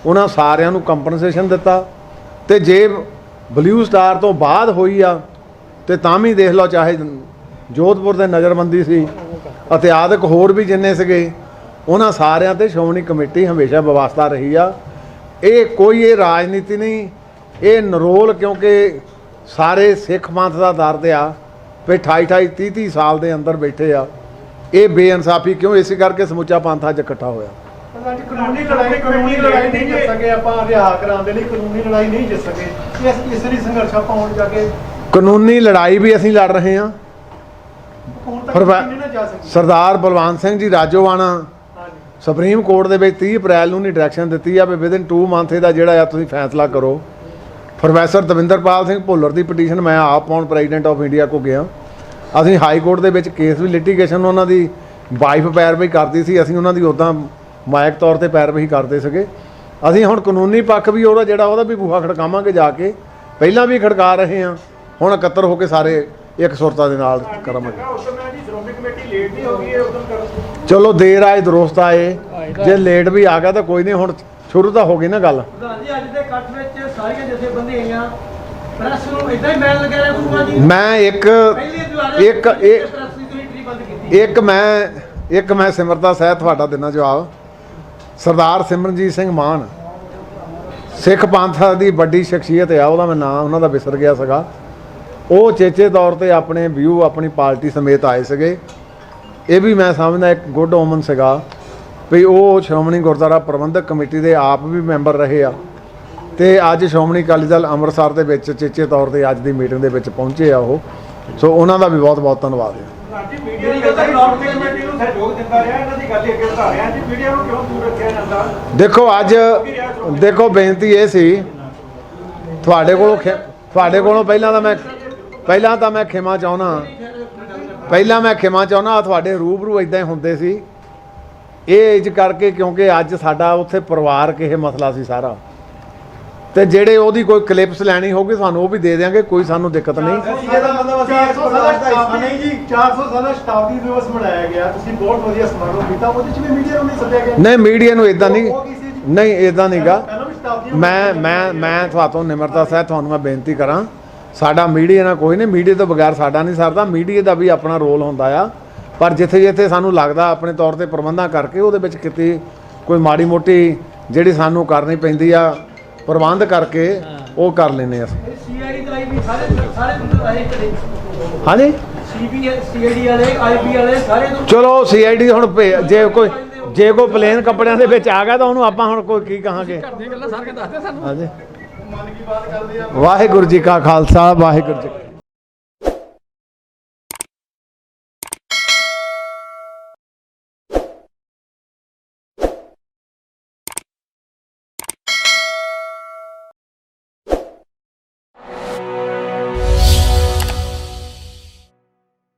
ਉਹਨਾਂ ਸਾਰਿਆਂ ਨੂੰ ਕੰਪਨਸੇਸ਼ਨ ਦਿੱਤਾ। ਤੇ ਜੇ ਬਲੂ ਸਟਾਰ ਤੋਂ ਬਾਅਦ ਹੋਈ ਆ ਤੇ ਤਾਂ ਵੀ ਦੇਖ ਲਓ, ਚਾਹੇ ਜੋਧਪੁਰ ਦੇ ਨਜ਼ਰਬੰਦੀ ਸੀ, ਇਤਿਹਾਸਕ ਹੋਰ ਵੀ ਜਿੰਨੇ ਸੀਗੇ, ਉਹਨਾਂ ਸਾਰਿਆਂ ਤੇ ਸ਼੍ਰੋਮਣੀ ਕਮੇਟੀ ਹਮੇਸ਼ਾ ਵਿਵਸਥਾ ਰਹੀ ਆ। ਇਹ ਰਾਜਨੀਤੀ ਨਹੀਂ, ਇਹ ਨਰੋਲ, ਕਿਉਂਕਿ ਸਾਰੇ ਸਿੱਖ ਪੰਥ ਦਾ ਦਰਦ ਆ ਵੀ 28 30 ਸਾਲ ਦੇ ਅੰਦਰ ਬੈਠੇ ਆ। ਇਹ ਬੇਇਨਸਾਫੀ ਕਿਉਂ? ਇਸੇ ਕਰਕੇ ਸਮੁੱਚਾ ਪੰਥ ਅੱਜ ਇਕੱਠਾ ਹੋਇਆ। ਕਾਨੂੰਨੀ ਲੜਾਈ ਨਹੀਂ ਜਿੱਤ ਸਕੇ ਆਪਾਂ ਰਿਹਾ ਕਰਾਉਣ ਦੇ ਲਈ ਕਾਨੂੰਨੀ ਲੜਾਈ ਨਹੀਂ ਜਿੱਤ ਸਕੇ ਇਸ ਲਈ ਸੰਘਰਸ਼ ਆਪਾਂ ਹੁਣ ਜਾ ਕੇ ਕਾਨੂੰਨੀ ਲੜਾਈ ਵੀ ਅਸੀਂ ਲੜ ਰਹੇ ਹਾਂ। ਹੁਣ ਤੱਕ ਨਹੀਂ ਨਾ ਜਾ ਸਕੀ। ਸਰਦਾਰ ਬਲਵੰਤ ਸਿੰਘ ਜੀ ਰਾਜੋਆਣਾ ਹਾਂਜੀ ਸੁਪਰੀਮ ਕੋਰਟ ਦੇ ਵਿੱਚ 30 ਅਪ੍ਰੈਲ ਨੂੰ ਨਹੀਂ ਡਾਇਰੈਕਸ਼ਨ ਦਿੱਤੀ ਆ ਵੀ ਵਿਦਿਨ 2 ਮੰਥ ਇਹਦਾ ਜਿਹੜਾ ਆ ਤੁਸੀਂ ਫੈਸਲਾ ਕਰੋ। ਪ੍ਰੋਫੈਸਰ ਦਵਿੰਦਰਪਾਲ ਸਿੰਘ ਭੁੱਲਰ ਦੀ ਪਟੀਸ਼ਨ ਮੈਂ ਆਪ ਔਨ ਪ੍ਰੈਜ਼ੀਡੈਂਟ ਆਫ ਇੰਡੀਆ ਕੋ ਗਿਆ। ਅਸੀਂ ਹਾਈ ਕੋਰਟ ਦੇ ਵਿੱਚ ਕੇਸ ਵੀ ਲਿਟੀਗੇਸ਼ਨ ਉਹਨਾਂ ਦੀ ਵਾਈਫ ਪੈਰਵਾਈ ਕਰਦੀ ਸੀ, ਅਸੀਂ ਉਹਨਾਂ ਦੀ ਉੱਦਾਂ ਮਾਇਕ ਤੌਰ ਤੇ ਪੈਰਵਾਈ ਕਰਦੇ ਸੀਗੇ। ਅਸੀਂ ਹੁਣ ਕਾਨੂੰਨੀ ਪੱਖ ਵੀ ਉਹਦਾ ਜਿਹੜਾ ਉਹਦਾ ਵੀ ਬੂਹਾ ਖੜਕਾਵਾਂਗੇ ਜਾ ਕੇ, ਪਹਿਲਾਂ ਵੀ ਖੜਕਾ ਰਹੇ ਹਾਂ, ਹੁਣ ਇਕੱਤਰ ਹੋ ਕੇ ਸਾਰੇ ਇੱਕ ਸੁਰਤਾ ਦੇ ਨਾਲ ਕਰਾਂਗੇ। ਉਦੋਂ ਮੈਂ ਜੀ ਸ਼੍ਰੋਮਣੀ ਕਮੇਟੀ ਲੇਟ ਨਹੀਂ ਹੋ ਗਈ ਹੈ ਉਦੋਂ ਕਰੋ। ਚਲੋ ਦੇਰ ਆਏ ਦਰੁਸਤ ਆਏ, ਜੇ ਲੇਟ ਵੀ ਆ ਗਿਆ ਤਾਂ ਕੋਈ ਨਹੀਂ, ਹੁਣ ਸ਼ੁਰੂ ਤਾਂ ਹੋ ਗਈ ਨਾ ਗੱਲ। ਪ੍ਰਧਾਨ ਜੀ ਅੱਜ ਦੇ ਇਕੱਠ ਵਿੱਚ ਸਾਰੀਆਂ ਜਥੇਬੰਦੀਆਂ ਆਈਆਂ, ਪ੍ਰੈਸ ਨੂੰ ਇਦਾਂ ਹੀ ਮੈਲ ਲਗਾ ਰਿਹਾ ਗੁਰੂਆਂ ਜੀ। ਮੈਂ ਇੱਕ ਮੈਂ ਸਿਮਰਤਾ ਸਹਿਤ ਤੁਹਾਡਾ ਦੇਣਾ ਜਵਾਬ। ਸਰਦਾਰ ਸਿਮਰਨਜੀਤ ਸਿੰਘ ਮਾਨ ਸਿੱਖ ਪੰਥ ਦੀ ਵੱਡੀ ਸ਼ਖਸੀਅਤ ਆ, ਉਹਦਾ ਮੈਂ ਨਾਂ ਉਹਨਾਂ ਦਾ ਵਿਸਰ ਗਿਆ ਸੀਗਾ। ਉਹ ਚੇਚੇ ਤੌਰ ਤੇ ਆਪਣੇ ਵਿਊ ਆਪਣੀ ਪਾਰਟੀ ਸਮੇਤ ਆਏ ਸੀਗੇ। ਇਹ ਵੀ ਮੈਂ ਸਮਝਦਾ ਇੱਕ ਗੁੱਡ ਓਮਨ ਸੀਗਾ ਵੀ ਉਹ ਸ਼੍ਰੋਮਣੀ ਗੁਰਦੁਆਰਾ ਪ੍ਰਬੰਧਕ ਕਮੇਟੀ ਦੇ ਆਪ ਵੀ ਮੈਂਬਰ ਰਹੇ ਆ, ਤੇ ਅੱਜ ਸ਼੍ਰੋਮਣੀ ਅਕਾਲੀ ਦਲ ਅੰਮ੍ਰਿਤਸਰ ਦੇ ਵਿੱਚ ਚੇਚੇ ਤੌਰ ਤੇ ਅੱਜ ਦੀ ਮੀਟਿੰਗ ਦੇ ਵਿੱਚ ਪਹੁੰਚੇ ਆ ਉਹ। ਸੋ ਉਹਨਾਂ ਦਾ ਵੀ ਬਹੁਤ ਬਹੁਤ ਧੰਨਵਾਦ ਹੈ। ਜੀ ਮੀਡੀਆ ਦੀ ਗੱਲ ਸ਼੍ਰੋਮਣੀ ਕਮੇਟੀ ਨੂੰ ਸਹਿਯੋਗ ਦਿੰਦਾ ਰਿਹਾ, ਇਹਨਾਂ ਦੀ ਗੱਲ ਅੱਗੇ ਵਧਾ ਰਿਹਾ ਜੀ, ਮੀਡੀਆ ਨੂੰ ਕਿਉਂ ਦੂਰ ਰੱਖਿਆ ਜਾਂਦਾ? ਦੇਖੋ ਬੇਨਤੀ ਇਹ ਸੀ ਤੁਹਾਡੇ ਕੋਲੋਂ ਪਹਿਲਾਂ ਤਾਂ ਮੈਂ ਖਿਮਾ ਚਾਹੁੰਦਾ ਤੁਹਾਡੇ ਰੂਬਰੂ ਇਦਾਂ ਹੀ ਹੁੰਦੇ ਸੀ ਇਹ ਇੰਜ ਕਰਕੇ, ਕਿਉਂਕਿ ਅੱਜ ਸਾਡਾ ਉੱਥੇ ਪਰਿਵਾਰ ਕਿਸੇ ਮਸਲਾ ਸੀ ਸਾਰਾ, ਤੇ ਜਿਹੜੇ ਉਹਦੀ ਕੋਈ ਕਲਿੱਪਸ ਲੈਣੀ ਹੋਗੀ ਸਾਨੂੰ ਉਹ ਵੀ ਦੇ ਦਿਆਂਗੇ, ਕੋਈ ਸਾਨੂੰ ਦਿੱਕਤ ਨਹੀਂ। ਇਹਦਾ ਮਤਲਬ ਅਸੀਂ 400 ਸਾਲਾ ਨਹੀਂ ਜੀ, 400 ਸਾਲਾ ਸ਼ਤਾਬਦੀ ਦਿਵਸ ਮਨਾਇਆ ਗਿਆ, ਤੁਸੀਂ ਬਹੁਤ ਵਧੀਆ ਸਮਾਰੋਹ ਕੀਤਾ, ਉਹਦੇ ਚ ਵੀ ਮੀਡੀਆ ਨੂੰ ਨਹੀਂ ਸੱਦਿਆ ਗਿਆ। ਨਹੀਂ ਮੀਡੀਆ ਨੂੰ ਇਦਾਂ ਨਹੀਂ, ਨਹੀਂ ਇਦਾਂ ਨਹੀਂਗਾ। ਪਹਿਲਾਂ ਵੀ ਸ਼ਤਾਬਦੀ ਮੈਂ ਤੁਹਾਨੂੰ ਨਿਮਰਤਾ ਸਹਿਤ ਤੁਹਾਨੂੰ ਮੈਂ ਬੇਨਤੀ ਕਰਾਂ, ਸਾਡਾ ਮੀਡੀਆ ਨਾਲ ਕੋਈ ਨਹੀਂ, ਮੀਡੀਆ ਤੋਂ ਬਗੈਰ ਸਾਡਾ ਨਹੀਂ ਸਰਦਾ, ਮੀਡੀਆ ਦਾ ਵੀ ਆਪਣਾ ਰੋਲ ਹੁੰਦਾ ਆ, ਪਰ ਜਿੱਥੇ ਸਾਨੂੰ ਲੱਗਦਾ ਆਪਣੇ ਤੌਰ ਤੇ ਪ੍ਰਬੰਧਾਂ ਕਰਕੇ ਉਹਦੇ ਵਿੱਚ ਕਿਤੇ ਕੋਈ ਮਾੜੀ ਮੋਟੀ ਜਿਹੜੀ ਸਾਨੂੰ ਕਰਨੀ ਪੈਂਦੀ ਆ ਪ੍ਰਬੰਧ ਕਰਕੇ ਉਹ ਕਰ ਲੈਂਦੇ ਅਸੀਂ। ਸੀਆਈਡੀ ਦਾ ਵੀ ਸਾਰੇ ਨੂੰ ਆਏ ਕਦੇ ਹਾਂਜੀ ਸੀਆਈਡੀ ਵਾਲੇ ਆਈਪੀ ਵਾਲੇ ਸਾਰੇ ਨੂੰ। ਚਲੋ ਸੀਆਈਡੀ ਹੁਣ ਜੇ ਕੋਈ ਪਲੇਨ ਕੱਪੜਿਆਂ ਦੇ ਵਿੱਚ ਆ ਗਿਆ ਤਾਂ ਉਹਨੂੰ ਆਪਾਂ ਹੁਣ ਕੋਈ ਕੀ ਕਹਾਂਗੇ। ਮਨ ਕੀ ਬਾਤ ਕਰਦੇ ਆ। ਵਾਹਿਗੁਰੂ ਜੀ ਕਾ ਖਾਲਸਾ, ਵਾਹਿਗੁਰੂ ਜੀ।